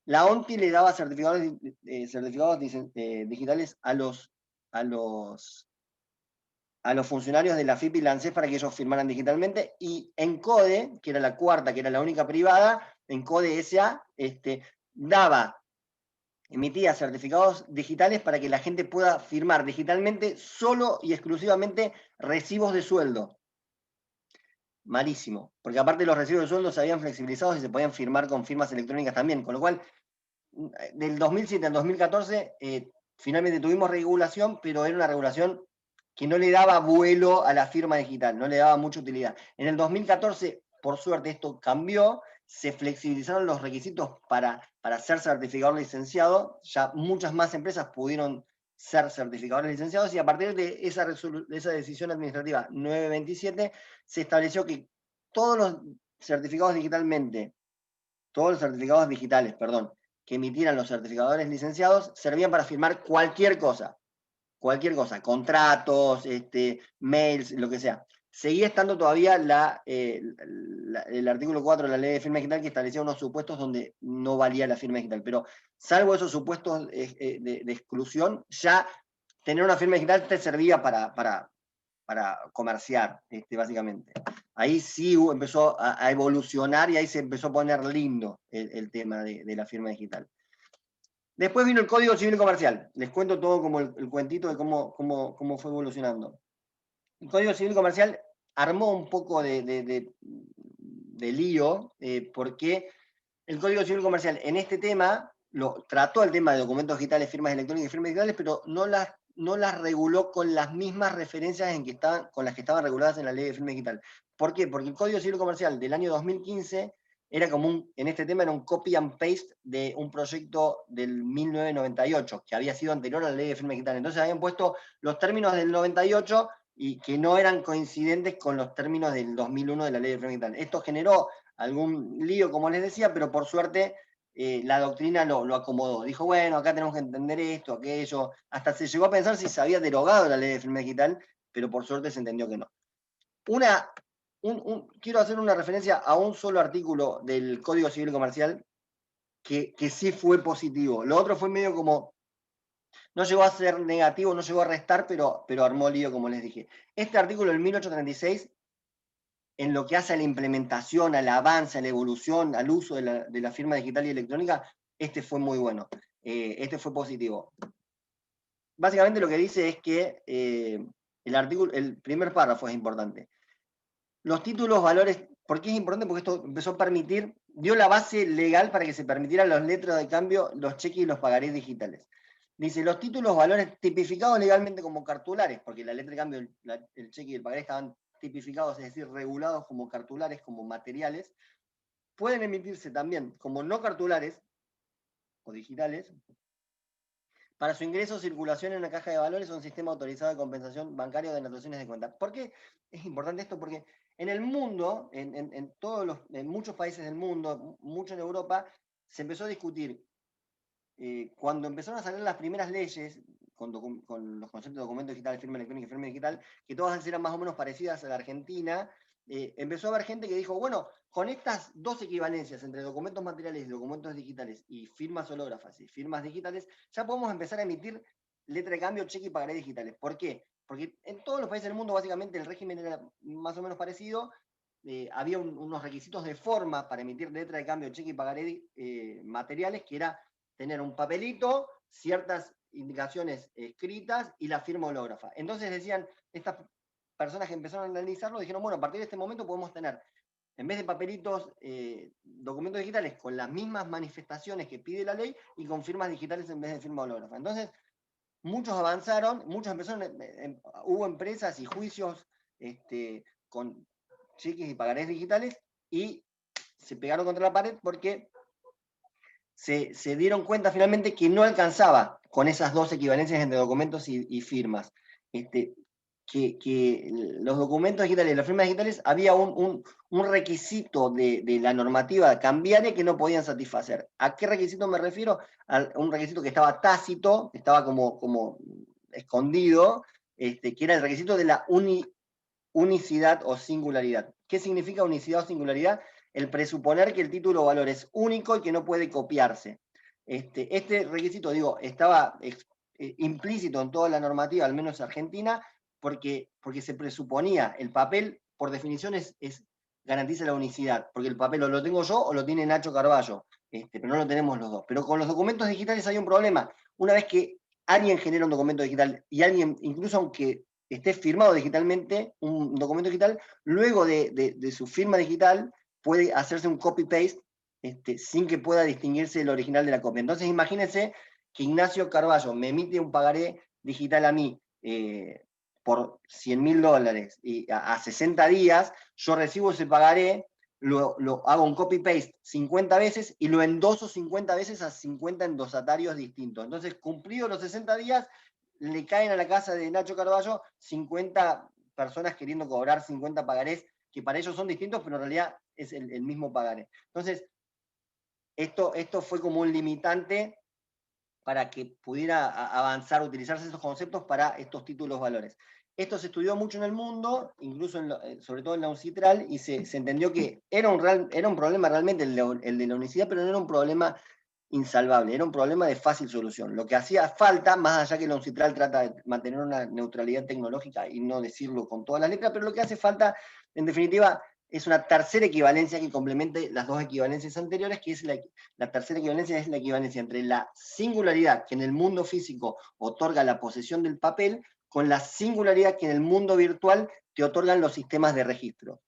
La ONTI le daba certificados digitales a los funcionarios de la FIP y la ANSES para que ellos firmaran digitalmente, y ENCODE, que era la cuarta, que era la única privada, ENCODE S.A., emitía certificados digitales para que la gente pueda firmar digitalmente solo y exclusivamente recibos de sueldo. Malísimo, porque aparte los recibos de sueldo se habían flexibilizado y se podían firmar con firmas electrónicas también, con lo cual, del 2007 al 2014, finalmente tuvimos regulación, pero era una regulación que no le daba vuelo a la firma digital, no le daba mucha utilidad. En el 2014 por suerte esto cambió, se flexibilizaron los requisitos para ser certificador licenciado, ya muchas más empresas pudieron ser certificadores licenciados, y a partir de esa decisión administrativa 927 se estableció que todos los certificados digitales, que emitieran los certificadores licenciados, servían para firmar cualquier cosa, contratos, mails, lo que sea. Seguía estando todavía el artículo 4 de la ley de firma digital, que establecía unos supuestos donde no valía la firma digital, pero salvo esos supuestos de exclusión, ya tener una firma digital te servía para comerciar, básicamente. Ahí sí empezó a evolucionar, y ahí se empezó a poner lindo el tema de la firma digital. Después vino el Código Civil Comercial. Les cuento todo como el cuentito de cómo fue evolucionando. El Código Civil Comercial armó un poco de lío, porque el Código Civil Comercial en este tema trató el tema de documentos digitales, firmas electrónicas y firmas digitales, pero no las reguló con las mismas referencias con las que estaban reguladas en la ley de firma digital. ¿Por qué? Porque el Código Civil Comercial del año 2015 era en este tema era un copy and paste de un proyecto del 1998, que había sido anterior a la ley de firma digital. Entonces habían puesto los términos del 98 y que no eran coincidentes con los términos del 2001 de la ley de firma digital. Esto generó algún lío, como les decía, pero por suerte la doctrina lo acomodó. Dijo, bueno, acá tenemos que entender esto, aquello. Hasta se llegó a pensar si se había derogado la ley de firma digital, pero por suerte se entendió que no. Quiero hacer una referencia a un solo artículo del Código Civil Comercial que sí fue positivo. Lo otro fue medio como, no llegó a ser negativo, no llegó a restar, pero armó lío, como les dije. Este artículo del 1836, en lo que hace a la implementación, al avance, a la evolución, al uso de la firma digital y electrónica, fue muy bueno. Fue positivo. Básicamente lo que dice es que el primer párrafo es importante. Los títulos, valores, ¿por qué es importante? Porque esto empezó a permitir, dio la base legal para que se permitieran los letras de cambio, los cheques y los pagarés digitales. Dice, los títulos, valores tipificados legalmente como cartulares, porque la letra de cambio, el cheque y el pagaré estaban tipificados, es decir, regulados como cartulares, como materiales, pueden emitirse también como no cartulares o digitales, para su ingreso o circulación en una caja de valores o un sistema autorizado de compensación bancaria o de anotaciones de cuenta. ¿Por qué es importante esto? Porque en el mundo, en muchos países del mundo, mucho en Europa, se empezó a discutir, cuando empezaron a salir las primeras leyes, con los conceptos de documento digital, firma electrónica y firma digital, que todas eran más o menos parecidas a la Argentina, empezó a haber gente que dijo, bueno, con estas dos equivalencias entre documentos materiales y documentos digitales, y firmas hológrafas y firmas digitales, ya podemos empezar a emitir letra de cambio, cheque y pagaré digitales. ¿Por qué? Porque en todos los países del mundo básicamente el régimen era más o menos parecido, había unos requisitos de forma para emitir letra de cambio, cheque y pagaré materiales, que era tener un papelito, ciertas indicaciones escritas y la firma hológrafa. Entonces decían, estas personas que empezaron a analizarlo dijeron, bueno, a partir de este momento podemos tener, en vez de papelitos, documentos digitales con las mismas manifestaciones que pide la ley y con firmas digitales en vez de firma hológrafa. Entonces, muchos avanzaron, muchos empezaron, hubo empresas y juicios con cheques y pagarés digitales, y se pegaron contra la pared porque se dieron cuenta finalmente que no alcanzaba con esas dos equivalencias entre documentos y firmas. Que los documentos digitales y las firmas digitales había un requisito de la normativa cambiaria que no podían satisfacer. ¿A qué requisito me refiero? A un requisito que estaba tácito, estaba como escondido, que era el requisito de la unicidad o singularidad. ¿Qué significa unicidad o singularidad? El presuponer que el título o valor es único y que no puede copiarse. Este requisito, digo, estaba implícito en toda la normativa, al menos argentina, porque se presuponía, el papel, por definición, garantiza la unicidad, porque el papel o lo tengo yo o lo tiene Nacho Carballo, pero no lo tenemos los dos. Pero con los documentos digitales hay un problema. Una vez que alguien genera un documento digital, y alguien, incluso aunque esté firmado digitalmente, un documento digital, luego de su firma digital, puede hacerse un copy-paste sin que pueda distinguirse el original de la copia. Entonces imagínense que Ignacio Carballo me emite un pagaré digital a mí por $100.000 y a 60 días, yo recibo ese pagaré, lo hago un copy-paste 50 veces y lo endoso 50 veces a 50 endosatarios distintos. Entonces, cumplidos los 60 días, le caen a la casa de Nacho Carballo 50 personas queriendo cobrar 50 pagarés, que para ellos son distintos, pero en realidad es el mismo pagaré. Entonces, esto fue como un limitante para que pudiera avanzar, utilizarse esos conceptos para estos títulos valores. Esto se estudió mucho en el mundo, incluso sobre todo en la UNCITRAL, y se entendió que era un problema realmente el de la unicidad, pero no era un problema insalvable, era un problema de fácil solución. Lo que hacía falta, más allá que la UNCITRAL trata de mantener una neutralidad tecnológica y no decirlo con todas las letras, pero lo que hace falta, en definitiva, es una tercera equivalencia que complemente las dos equivalencias anteriores, que es la tercera equivalencia es la equivalencia entre la singularidad que en el mundo físico otorga la posesión del papel con la singularidad que en el mundo virtual te otorgan los sistemas de registro.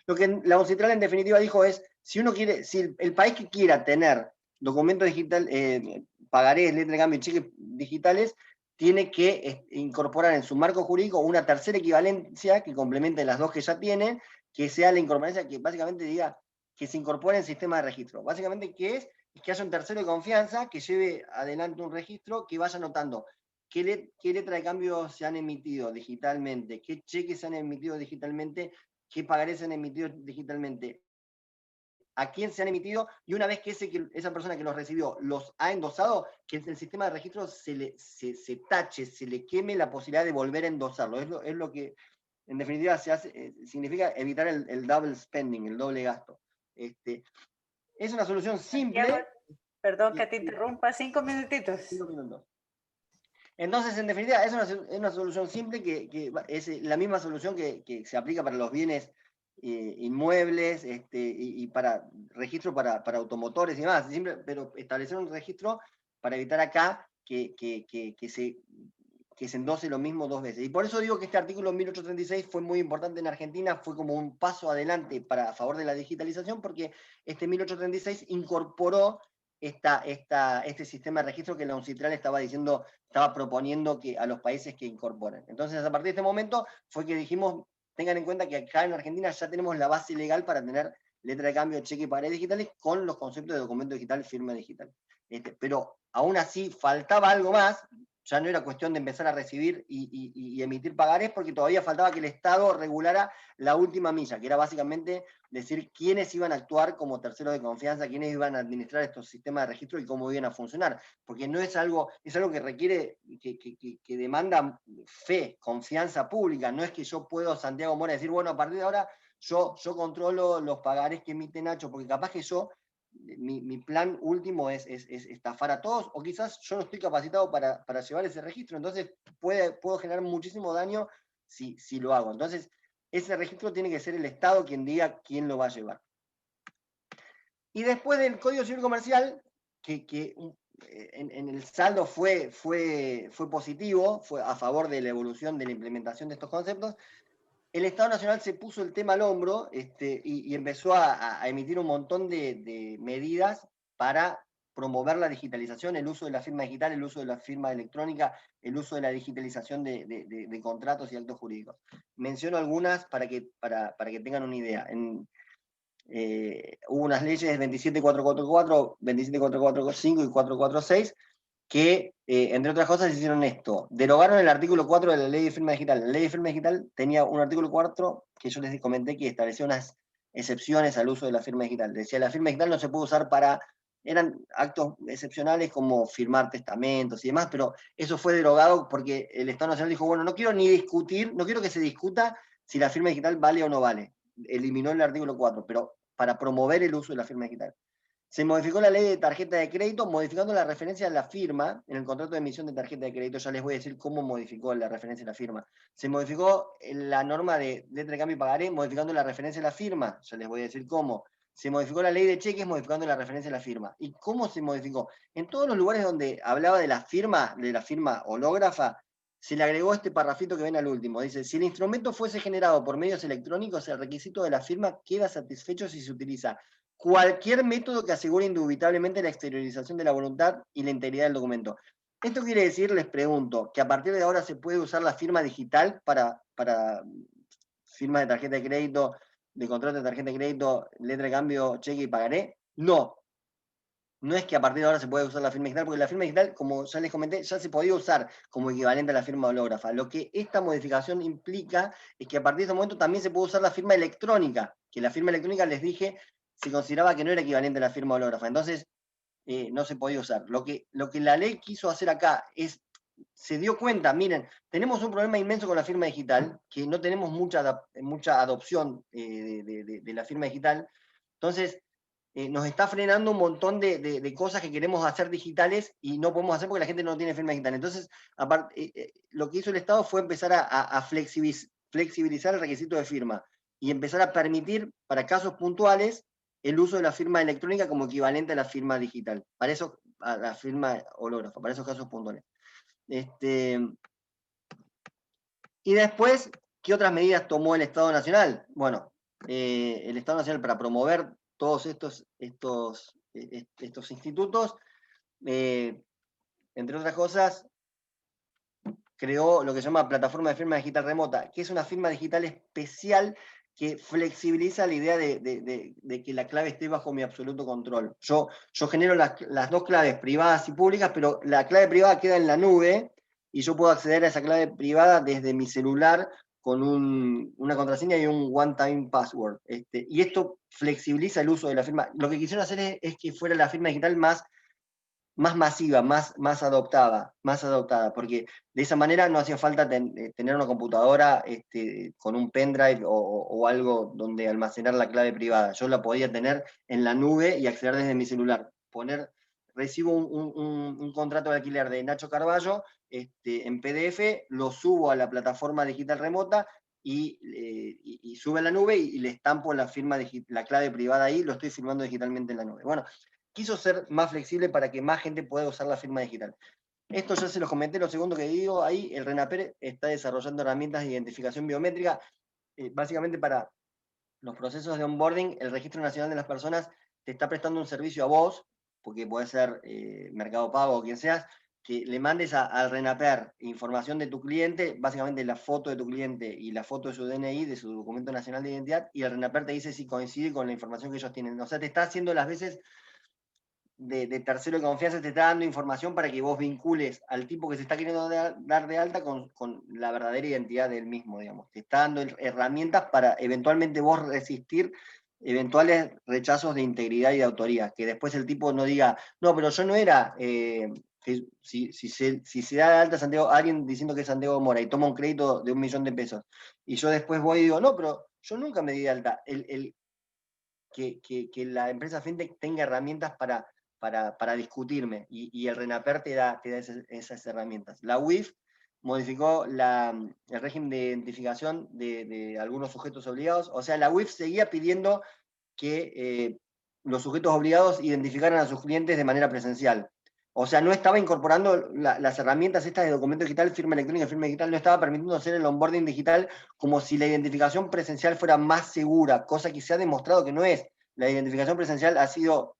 Lo que la UNCITRAL en definitiva dijo es, si el país que quiera tener documentos digitales, pagarés, letra de cambio y cheques digitales, tiene que incorporar en su marco jurídico una tercera equivalencia que complemente las dos que ya tienen, que sea la incorporación que básicamente diga que se incorpore en el sistema de registro. Básicamente, ¿qué es? Es que haya un tercero de confianza que lleve adelante un registro que vaya anotando qué letra de cambio se han emitido digitalmente, qué cheques se han emitido digitalmente, qué pagarés se han emitido digitalmente, a quién se han emitido, y una vez que esa persona que los recibió los ha endosado, que el sistema de registro se tache, se le queme la posibilidad de volver a endosarlo. Es lo que, en definitiva, significa evitar el double spending, el doble gasto. Es una solución simple. Perdón que te interrumpa, 5 minutitos. 5 minutos. Entonces, en definitiva, es una solución simple que es la misma solución que se aplica para los bienes inmuebles y para registro para automotores y demás, pero establecer un registro para evitar acá que se endose lo mismo dos veces. Y por eso digo que este artículo 1836 fue muy importante en Argentina, fue como un paso adelante a favor de la digitalización, porque este 1836 incorporó este sistema de registro que la UNCITRAL estaba proponiendo a los países que incorporen. Entonces, a partir de este momento fue que dijimos, tengan en cuenta que acá en Argentina ya tenemos la base legal para tener letra de cambio, cheque y pagarés digitales con los conceptos de documento digital, firma digital. Pero aún así faltaba algo más, ya no era cuestión de empezar a recibir y emitir pagarés, porque todavía faltaba que el Estado regulara la última milla, que era básicamente decir quiénes iban a actuar como terceros de confianza, quiénes iban a administrar estos sistemas de registro y cómo iban a funcionar. Porque no es algo que requiere, que demanda fe, confianza pública. No es que yo puedo, Santiago Mora, decir, bueno, a partir de ahora yo controlo los pagarés que emite Nacho, porque capaz que mi plan último es estafar a todos, o quizás yo no estoy capacitado para llevar ese registro, entonces puedo generar muchísimo daño si lo hago. Entonces, ese registro tiene que ser el Estado quien diga quién lo va a llevar. Y después del Código Civil Comercial, que en el saldo fue positivo, fue a favor de la evolución de la implementación de estos conceptos, el Estado Nacional se puso el tema al hombro y empezó a emitir un montón de medidas para promover la digitalización, el uso de la firma digital, el uso de la firma electrónica, el uso de la digitalización de contratos y actos jurídicos. Menciono algunas para que tengan una idea. Hubo unas leyes 27444, 27445 y 446 que, entre otras cosas, hicieron esto. Derogaron el artículo 4 de la Ley de Firma Digital. La Ley de Firma Digital tenía un artículo 4 que yo les comenté que establecía unas excepciones al uso de la firma digital. Decía, la firma digital no se puede usar eran actos excepcionales como firmar testamentos y demás, pero eso fue derogado porque el Estado Nacional dijo, bueno, no quiero que se discuta si la firma digital vale o no vale. Eliminó el artículo 4, pero para promover el uso de la firma digital. Se modificó la ley de tarjeta de crédito, modificando la referencia a la firma en el contrato de emisión de tarjeta de crédito. Ya les voy a decir cómo modificó la referencia a la firma. Se modificó la norma de letra de cambio y pagaré, modificando la referencia a la firma. Ya les voy a decir cómo. Se modificó la ley de cheques, modificando la referencia a la firma. ¿Y cómo se modificó? En todos los lugares donde hablaba de la firma hológrafa, se le agregó este parrafito que ven al último. Dice, si el instrumento fuese generado por medios electrónicos, el requisito de la firma queda satisfecho si se utiliza cualquier método que asegure indubitablemente la exteriorización de la voluntad y la integridad del documento. Esto quiere decir, les pregunto, que a partir de ahora se puede usar la firma digital para firma de tarjeta de crédito, de contrato de tarjeta de crédito, letra de cambio, cheque y pagaré? No. No es que a partir de ahora se puede usar la firma digital, porque la firma digital, como ya les comenté, ya se podía usar como equivalente a la firma hológrafa. Lo que esta modificación implica es que a partir de ese momento también se puede usar la firma electrónica, que la firma electrónica, les dije, se consideraba que no era equivalente a la firma hológrafa. Entonces, no se podía usar. Lo que la ley quiso hacer acá es, se dio cuenta, miren, tenemos un problema inmenso con la firma digital, que no tenemos mucha adopción de la firma digital. Entonces, nos está frenando un montón de cosas que queremos hacer digitales y no podemos hacer porque la gente no tiene firma digital. Entonces, lo que hizo el Estado fue empezar a flexibilizar el requisito de firma y empezar a permitir, para casos puntuales, el uso de la firma electrónica como equivalente a la firma digital, para eso, a la firma hológrafa, para esos casos puntuales. Y después, ¿qué otras medidas tomó el Estado Nacional? Bueno, el Estado Nacional, para promover todos estos institutos, entre otras cosas, creó lo que se llama Plataforma de Firma Digital Remota, que es una firma digital especial que flexibiliza la idea de que la clave esté bajo mi absoluto control. Yo genero las dos claves, privadas y públicas, pero la clave privada queda en la nube y yo puedo acceder a esa clave privada desde mi celular con una contraseña y un one-time password. Y esto flexibiliza el uso de la firma. Lo que quisieron hacer es que fuera la firma digital más masiva, más adoptada, porque de esa manera no hacía falta tener una computadora con un pendrive o algo donde almacenar la clave privada. Yo la podía tener en la nube y acceder desde mi celular. Recibo un contrato de alquiler de Nacho Carballo en PDF, lo subo a la plataforma digital remota y sube a la nube y le estampo la clave privada ahí, lo estoy firmando digitalmente en la nube. Bueno, quiso ser más flexible para que más gente pueda usar la firma digital. Esto ya se los comenté, lo segundo que digo ahí, el RENAPER está desarrollando herramientas de identificación biométrica, básicamente para los procesos de onboarding. El Registro Nacional de las Personas te está prestando un servicio a vos, porque puede ser Mercado Pago o quien seas, que le mandes al RENAPER información de tu cliente, básicamente la foto de tu cliente y la foto de su DNI, de su documento nacional de identidad, y el RENAPER te dice si coincide con la información que ellos tienen. O sea, te está haciendo las veces de tercero de confianza, te está dando información para que vos vincules al tipo que se está queriendo dar de alta con la verdadera identidad del mismo, digamos. Te está dando herramientas para eventualmente vos resistir eventuales rechazos de integridad y de autoría, que después el tipo no diga, no, pero yo no era, si se da de alta Santiago, alguien diciendo que es Santiago Mora y toma un crédito de 1 millón de pesos, y yo después voy y digo, no, pero yo nunca me di de alta. Que la empresa FinTech tenga herramientas para discutirme, y el RENAPER te da esas herramientas. La UIF modificó el régimen de identificación de algunos sujetos obligados, o sea, la UIF seguía pidiendo que los sujetos obligados identificaran a sus clientes de manera presencial. O sea, no estaba incorporando las herramientas estas de documento digital, firma electrónica, firma digital, no estaba permitiendo hacer el onboarding digital como si la identificación presencial fuera más segura, cosa que se ha demostrado que no es. La identificación presencial ha sido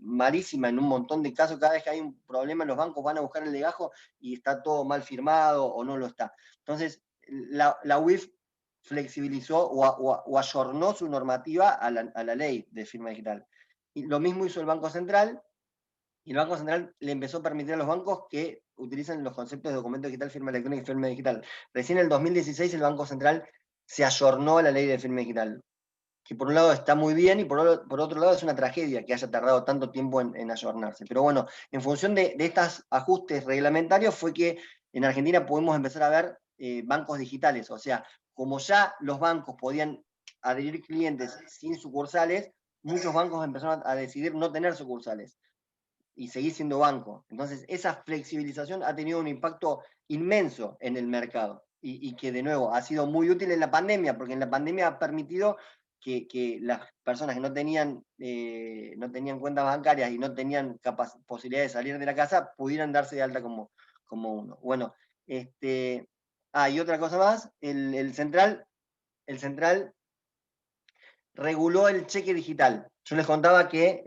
malísima en un montón de casos. Cada vez que hay un problema, los bancos van a buscar el legajo y está todo mal firmado o no lo está. Entonces, la UIF flexibilizó o ayornó su normativa a la ley de firma digital. Y lo mismo hizo el Banco Central, y el Banco Central le empezó a permitir a los bancos que utilicen los conceptos de documento digital, firma electrónica y firma digital. Recién en el 2016 el Banco Central se ayornó a la ley de firma digital, que por un lado está muy bien y por otro lado es una tragedia que haya tardado tanto tiempo en ayornarse. Pero bueno, en función de estos ajustes reglamentarios fue que en Argentina pudimos empezar a ver bancos digitales. O sea, como ya los bancos podían adherir clientes sin sucursales, muchos bancos empezaron a decidir no tener sucursales y seguir siendo banco. Entonces, esa flexibilización ha tenido un impacto inmenso en el mercado y que, de nuevo, ha sido muy útil en la pandemia, porque en la pandemia ha permitido que las personas que no tenían cuentas bancarias y no tenían posibilidad de salir de la casa pudieran darse de alta como uno. Bueno, y otra cosa más, el central reguló el cheque digital. Yo les contaba que,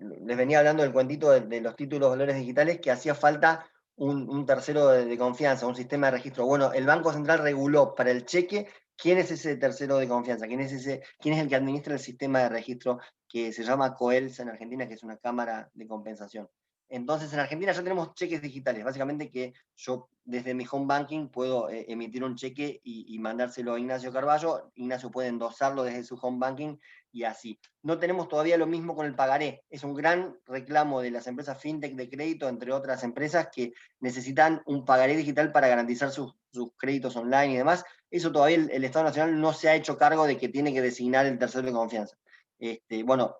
les venía hablando del cuentito de los títulos de valores digitales, que hacía falta un tercero de confianza, un sistema de registro. Bueno, el Banco Central reguló para el cheque ¿quién es ese tercero de confianza? ¿Quién es el que administra el sistema de registro que se llama COELSA en Argentina, que es una cámara de compensación? Entonces, en Argentina ya tenemos cheques digitales, básicamente que yo desde mi home banking puedo emitir un cheque y mandárselo a Ignacio Carballo, Ignacio puede endosarlo desde su home banking y así. No tenemos todavía lo mismo con el pagaré, es un gran reclamo de las empresas fintech de crédito, entre otras empresas, que necesitan un pagaré digital para garantizar sus créditos online y demás. Eso todavía el Estado Nacional no se ha hecho cargo de que tiene que designar el tercero de confianza. Bueno,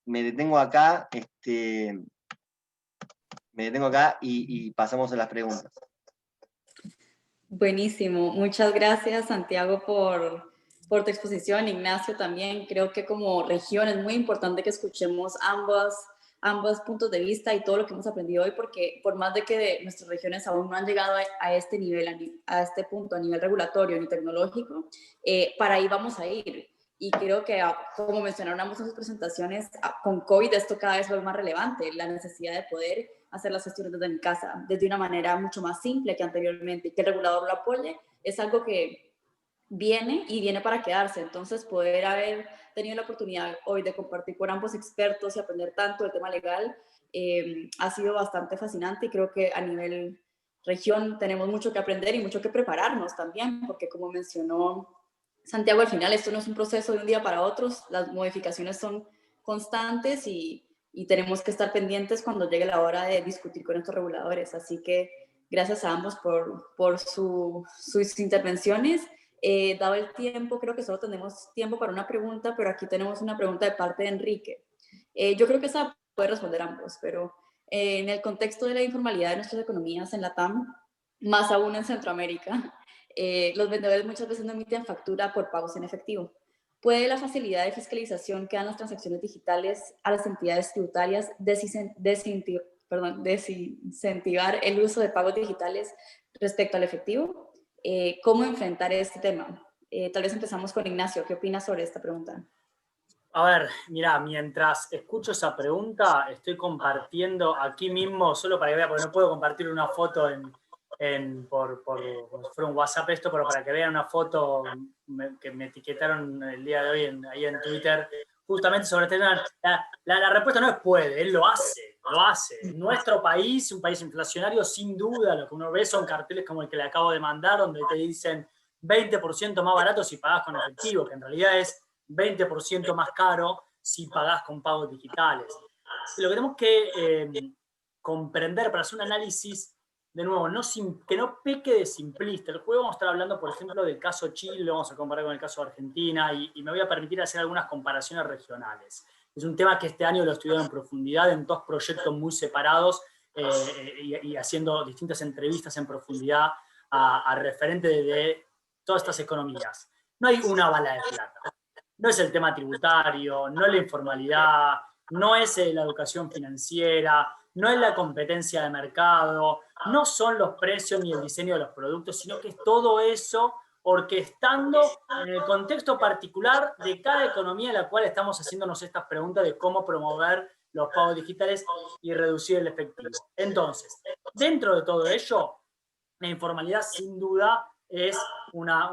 me detengo acá, y pasamos a las preguntas. Buenísimo. Muchas gracias, Santiago, por tu exposición. Ignacio también. Creo que como región es muy importante que escuchemos ambos puntos de vista y todo lo que hemos aprendido hoy, porque por más de que nuestras regiones aún no han llegado a este nivel, a este punto a nivel regulatorio ni tecnológico, para ahí vamos a ir. Y creo que, como mencionaron ambos en sus presentaciones, con COVID esto cada vez es más relevante, la necesidad de poder hacer las gestiones desde mi casa, desde una manera mucho más simple que anteriormente, y que el regulador lo apoye, es algo que viene para quedarse. Entonces, poder haber tenido la oportunidad hoy de compartir con ambos expertos y aprender tanto del tema legal ha sido bastante fascinante, y creo que a nivel región tenemos mucho que aprender y mucho que prepararnos también, porque como mencionó Santiago, al final esto no es un proceso de un día para otro, las modificaciones son constantes y tenemos que estar pendientes cuando llegue la hora de discutir con estos reguladores. Así que gracias a ambos por sus intervenciones. Dado el tiempo, creo que solo tenemos tiempo para una pregunta, pero aquí tenemos una pregunta de parte de Enrique. Yo creo que esa puede responder ambos, pero en el contexto de la informalidad de nuestras economías en LATAM, más aún en Centroamérica, los vendedores muchas veces no emiten factura por pagos en efectivo. ¿Puede la facilidad de fiscalización que dan las transacciones digitales a las entidades tributarias desincentivar el uso de pagos digitales respecto al efectivo? ¿Cómo enfrentar este tema? Tal vez empezamos con Ignacio. ¿Qué opinas sobre esta pregunta? A ver, mira, mientras escucho esa pregunta, estoy compartiendo aquí mismo, solo para que vean, porque no puedo compartir una foto por como si fuera un WhatsApp esto, pero para que vean una foto que me etiquetaron el día de hoy ahí en Twitter, justamente sobre este tema. La respuesta no es puede, él lo hace. Nuestro país, un país inflacionario, sin duda, lo que uno ve son carteles como el que le acabo de mandar, donde te dicen 20% más barato si pagás con efectivo, que en realidad es 20% más caro si pagás con pagos digitales. Lo que tenemos que comprender para hacer un análisis, de nuevo, que no peque de simplista. El juego vamos a estar hablando, por ejemplo, del caso Chile, lo vamos a comparar con el caso de Argentina, y me voy a permitir hacer algunas comparaciones regionales. Es un tema que este año lo he estudiado en profundidad en dos proyectos muy separados y haciendo distintas entrevistas en profundidad a referentes de todas estas economías. No hay una bala de plata. No es el tema tributario, no es la informalidad, no es la educación financiera, no es la competencia de mercado, no son los precios ni el diseño de los productos, sino que es todo eso orquestando en el contexto particular de cada economía en la cual estamos haciéndonos estas preguntas de cómo promover los pagos digitales y reducir el efectivo. Entonces, dentro de todo ello, la informalidad sin duda es una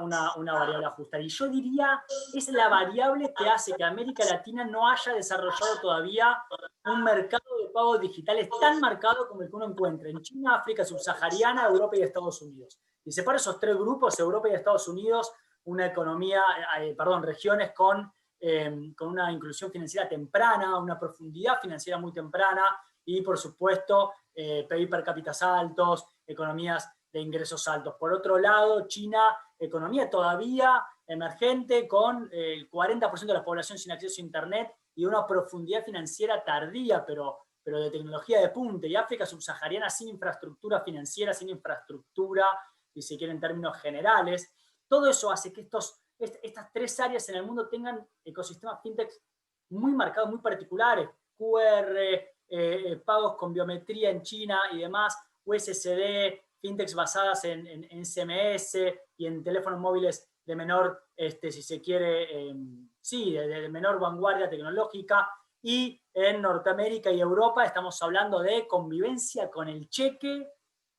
variable a ajustar. Y yo diría, es la variable que hace que América Latina no haya desarrollado todavía un mercado de pagos digitales tan marcado como el que uno encuentra en China, África subsahariana, Europa y Estados Unidos. Y separo esos tres grupos, Europa y Estados Unidos, una economía, regiones con una inclusión financiera temprana, una profundidad financiera muy temprana y, por supuesto, PIB per cápita altos, economías de ingresos altos. Por otro lado, China, economía todavía emergente, con el 40% de la población sin acceso a Internet y una profundidad financiera tardía, pero de tecnología de punta. Y África subsahariana sin infraestructura financiera, sin infraestructura, si se quiere en términos generales. Todo eso hace que estas tres áreas en el mundo tengan ecosistemas fintech muy marcados, muy particulares. QR, pagos con biometría en China y demás, USSD, fintechs basadas en SMS y en teléfonos móviles de menor, si se quiere, de menor vanguardia tecnológica. Y en Norteamérica y Europa estamos hablando de convivencia con el cheque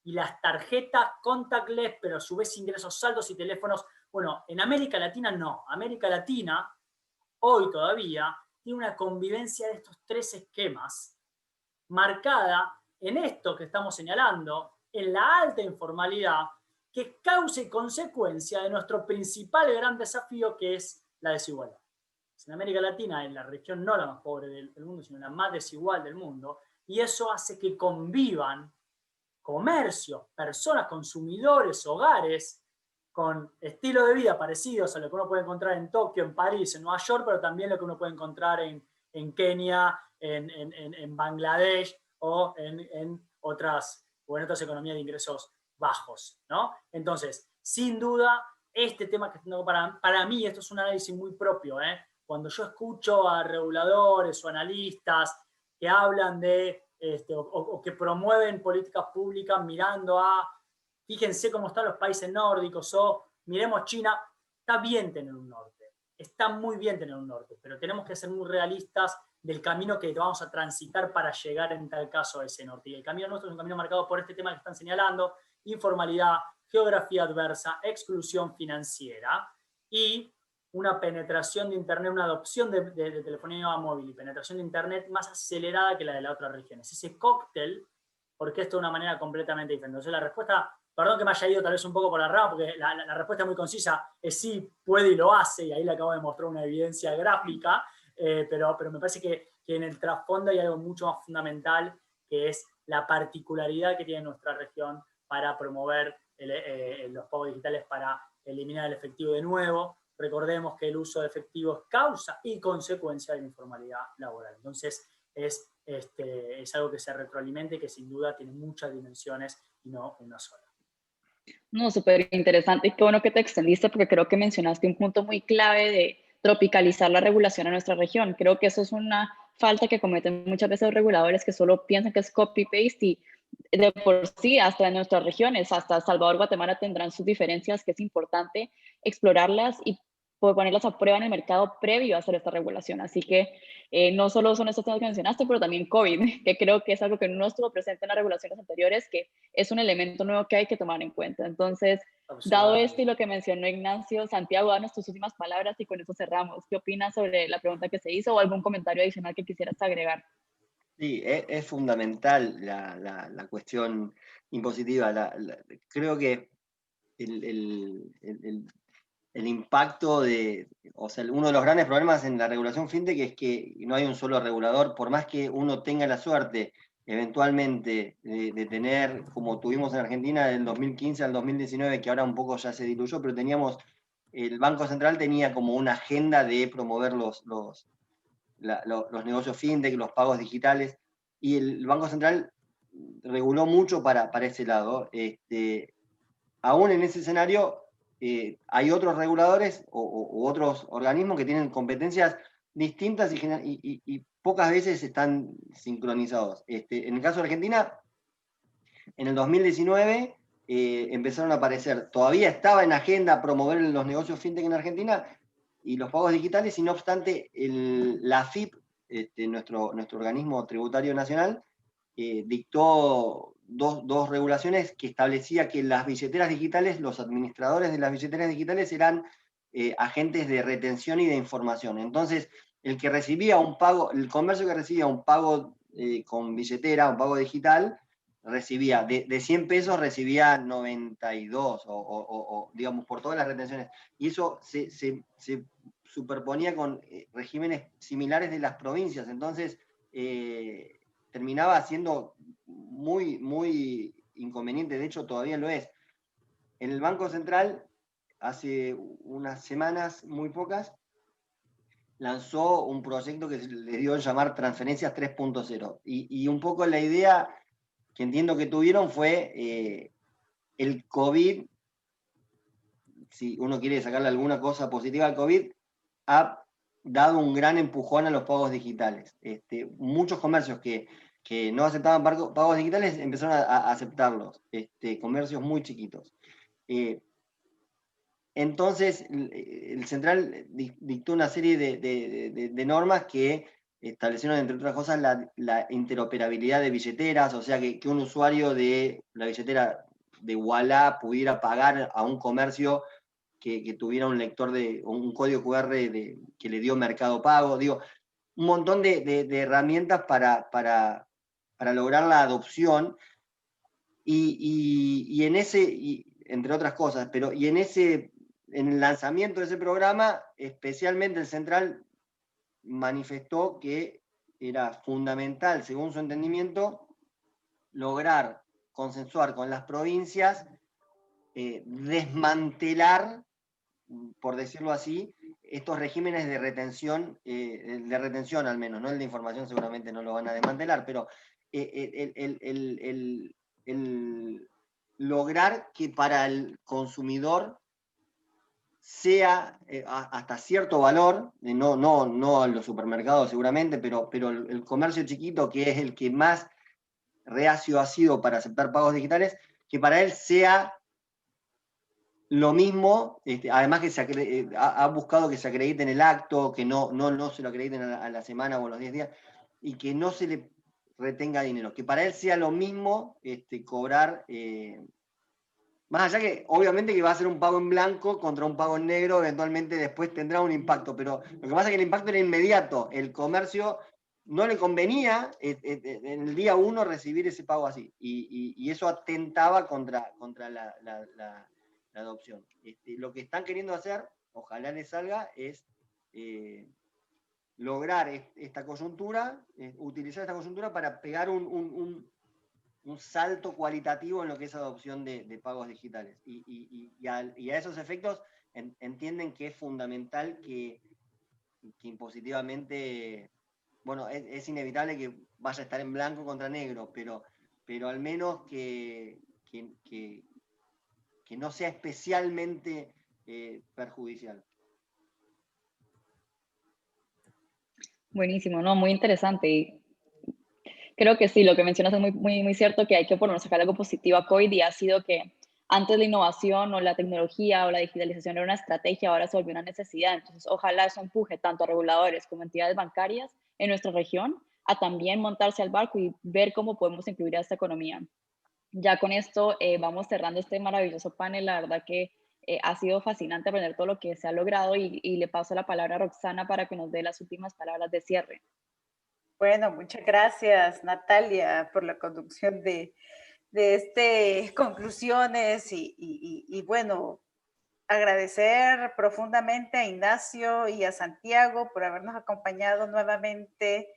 y las tarjetas contactless, pero a su vez ingresos altos y teléfonos Bueno, en América Latina no. América Latina, hoy todavía, tiene una convivencia de estos tres esquemas marcada en esto que estamos señalando, en la alta informalidad, que es causa y consecuencia de nuestro principal gran desafío, que es la desigualdad. En América Latina es la región no la más pobre del mundo, sino la más desigual del mundo, y eso hace que convivan comercios, personas, consumidores, hogares, con estilos de vida parecidos a lo que uno puede encontrar en Tokio, en París, en Nueva York, pero también lo que uno puede encontrar en Kenia, en Bangladesh o en otras economías de ingresos bajos, ¿no? Entonces, sin duda, este tema que tengo para mí, esto es un análisis muy propio, ¿eh? Cuando yo escucho a reguladores o analistas que hablan de, o que promueven políticas públicas mirando a, fíjense cómo están los países nórdicos, o miremos China, está bien tener un norte, está muy bien tener un norte, pero tenemos que ser muy realistas del camino que vamos a transitar para llegar en tal caso a ese norte. Y el camino nuestro es un camino marcado por este tema que están señalando: informalidad, geografía adversa, exclusión financiera y una penetración de Internet, una adopción de telefonía móvil y penetración de Internet más acelerada que la de las otras regiones. Ese cóctel, porque esto de una manera completamente diferente. Entonces la respuesta, perdón que me haya ido tal vez un poco por la rama, porque la respuesta muy concisa es sí, puede y lo hace, y ahí le acabo de mostrar una evidencia gráfica, pero me parece que en el trasfondo hay algo mucho más fundamental, que es la particularidad que tiene nuestra región para promover los pagos digitales, para eliminar el efectivo de nuevo. Recordemos que el uso de efectivo es causa y consecuencia de la informalidad laboral. Entonces, es algo que se retroalimenta y que sin duda tiene muchas dimensiones y no una sola. No, súper interesante y qué bueno que te extendiste, porque creo que mencionaste un punto muy clave de tropicalizar la regulación a nuestra región. Creo que eso es una falta que cometen muchas veces los reguladores, que solo piensan que es copy-paste, y de por sí, hasta en nuestras regiones, hasta Salvador, Guatemala, tendrán sus diferencias, que es importante explorarlas y ponerlas a prueba en el mercado previo a hacer esta regulación. Así que no solo son estos temas que mencionaste, pero también COVID, que creo que es algo que no estuvo presente en las regulaciones anteriores, que es un elemento nuevo que hay que tomar en cuenta. Entonces, dado esto y lo que mencionó Ignacio, Santiago, danos tus últimas palabras y con eso cerramos. ¿Qué opinas sobre la pregunta que se hizo o algún comentario adicional que quisieras agregar? Sí, es fundamental la cuestión impositiva. Creo que el impacto o sea, uno de los grandes problemas en la regulación fintech es que no hay un solo regulador, por más que uno tenga la suerte eventualmente de tener, como tuvimos en Argentina del 2015 al 2019, que ahora un poco ya se diluyó, pero el Banco Central tenía como una agenda de promover los negocios fintech, los pagos digitales, y el Banco Central reguló mucho para ese lado. Aún en ese escenario, hay otros reguladores u otros organismos que tienen competencias distintas y pocas veces están sincronizados. En el caso de Argentina, en el 2019 empezaron a aparecer, todavía estaba en agenda promover los negocios fintech en Argentina y los pagos digitales, y no obstante, la AFIP, nuestro organismo tributario nacional, dictó dos regulaciones que establecía que las billeteras digitales, los administradores de las billeteras digitales eran agentes de retención y de información. Entonces, el comercio que recibía un pago con billetera, un pago digital, recibía, de 100 pesos recibía 92, o digamos, por todas las retenciones. Y eso se superponía con regímenes similares de las provincias. Entonces, terminaba siendo muy, muy inconveniente, de hecho todavía lo es. En el Banco Central, hace unas semanas, muy pocas, lanzó un proyecto que le dio a llamar Transferencias 3.0. Y un poco la idea que entiendo que tuvieron fue el COVID, si uno quiere sacarle alguna cosa positiva al COVID, ha dado un gran empujón a los pagos digitales. Muchos comercios que no aceptaban pagos digitales empezaron a aceptarlos, comercios muy chiquitos. Entonces, el Central dictó una serie de normas que establecieron, entre otras cosas, la interoperabilidad de billeteras, o sea, que un usuario de la billetera de Ualá pudiera pagar a un comercio que tuviera un lector un código QR que le dio Mercado Pago, digo, un montón de herramientas para lograr la adopción y entre otras cosas, pero en el lanzamiento de ese programa, especialmente el Central manifestó que era fundamental, según su entendimiento, lograr consensuar con las provincias, desmantelar, por decirlo así, estos regímenes de retención al menos, ¿no? El de información seguramente no lo van a desmantelar, pero el lograr que para el consumidor sea hasta cierto valor, no a los supermercados seguramente, pero el comercio chiquito, que es el que más reacio ha sido para aceptar pagos digitales, que para él sea lo mismo, además que ha buscado que se acredite en el acto, que no se lo acrediten a la semana o a los 10 días, y que no se le retenga dinero, que para él sea lo mismo cobrar, más allá que obviamente que va a ser un pago en blanco contra un pago en negro, eventualmente después tendrá un impacto, pero lo que pasa es que el impacto era inmediato, el comercio no le convenía en el día 1 recibir ese pago así, y eso atentaba contra la adopción. Lo que están queriendo hacer, ojalá les salga, es lograr esta coyuntura, utilizar esta coyuntura para pegar un salto cualitativo en lo que es adopción de pagos digitales. Y a esos efectos entienden que es fundamental que impositivamente, bueno, es inevitable que vaya a estar en blanco contra negro, pero al menos que no sea especialmente perjudicial. Buenísimo, ¿no? Muy interesante. Y creo que sí, lo que mencionas es muy cierto, que hay que por lo menos sacar algo positivo a COVID, y ha sido que antes la innovación o la tecnología o la digitalización era una estrategia, ahora se volvió una necesidad. Entonces, ojalá eso empuje tanto a reguladores como entidades bancarias en nuestra región a también montarse al barco y ver cómo podemos incluir a esta economía. Ya con esto vamos cerrando este maravilloso panel. La verdad que ha sido fascinante aprender todo lo que se ha logrado, y le paso la palabra a Roxana para que nos dé las últimas palabras de cierre. Bueno, muchas gracias, Natalia, por la conducción de conclusiones y bueno, agradecer profundamente a Ignacio y a Santiago por habernos acompañado nuevamente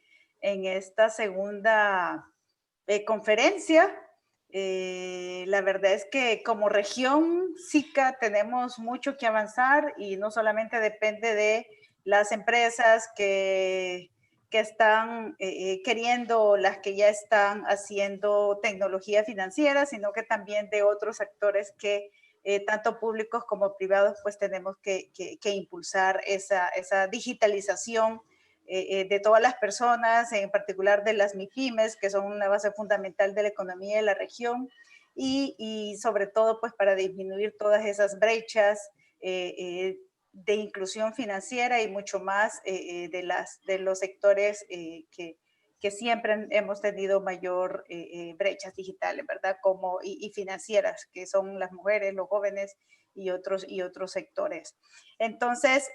en esta segunda conferencia. La verdad es que como región SICA tenemos mucho que avanzar, y no solamente depende de las empresas que están queriendo, las que ya están haciendo tecnología financiera, sino que también de otros actores que tanto públicos como privados, pues tenemos que impulsar esa digitalización de todas las personas, en particular de las MIPYMES, que son una base fundamental de la economía de la región, y sobre todo pues para disminuir todas esas brechas de inclusión financiera y mucho más de los sectores que siempre hemos tenido mayor brechas digitales, ¿verdad? Y financieras, que son las mujeres, los jóvenes y otros sectores. Entonces,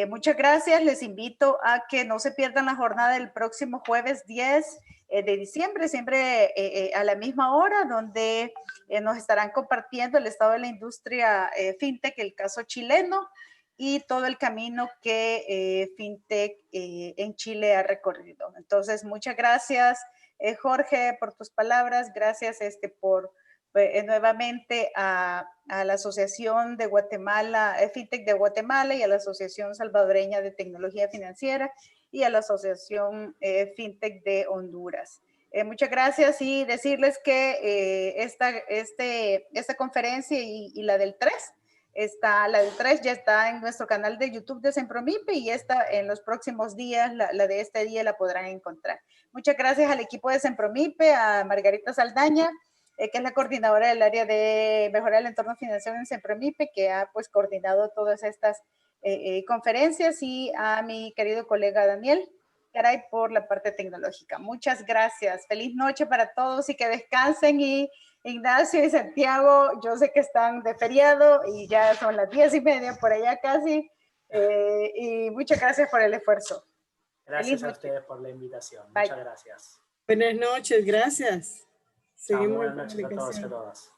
muchas gracias. Les invito a que no se pierdan la jornada del próximo jueves 10 de diciembre, siempre a la misma hora, donde nos estarán compartiendo el estado de la industria fintech, el caso chileno, y todo el camino que fintech en Chile ha recorrido. Entonces, muchas gracias, Jorge, por tus palabras. Gracias por nuevamente a la Asociación de Guatemala, FinTech de Guatemala, y a la Asociación Salvadoreña de Tecnología Financiera, y a la Asociación FinTech de Honduras. Muchas gracias, y decirles que esta conferencia y la del 3, la del 3 ya está en nuestro canal de YouTube de Sempromipe, y en los próximos días, la de este día la podrán encontrar. Muchas gracias al equipo de Sempromipe, a Margarita Saldaña, que es la coordinadora del área de mejorar el entorno financiero en Sempromipe, que ha pues coordinado todas estas conferencias, y a mi querido colega Daniel Garay por la parte tecnológica. Muchas gracias. Feliz noche para todos, y que descansen, y Ignacio y Santiago, yo sé que están de feriado y ya son las 10:30 por allá casi. Y muchas gracias por el esfuerzo. Gracias a ustedes por la invitación. Bye. Muchas gracias. Buenas noches, gracias. Chao, Seguimos buenas en noches a todos y a comunicación. todas.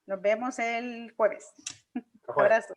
Nos vemos el jueves. Hasta jueves. Abrazo.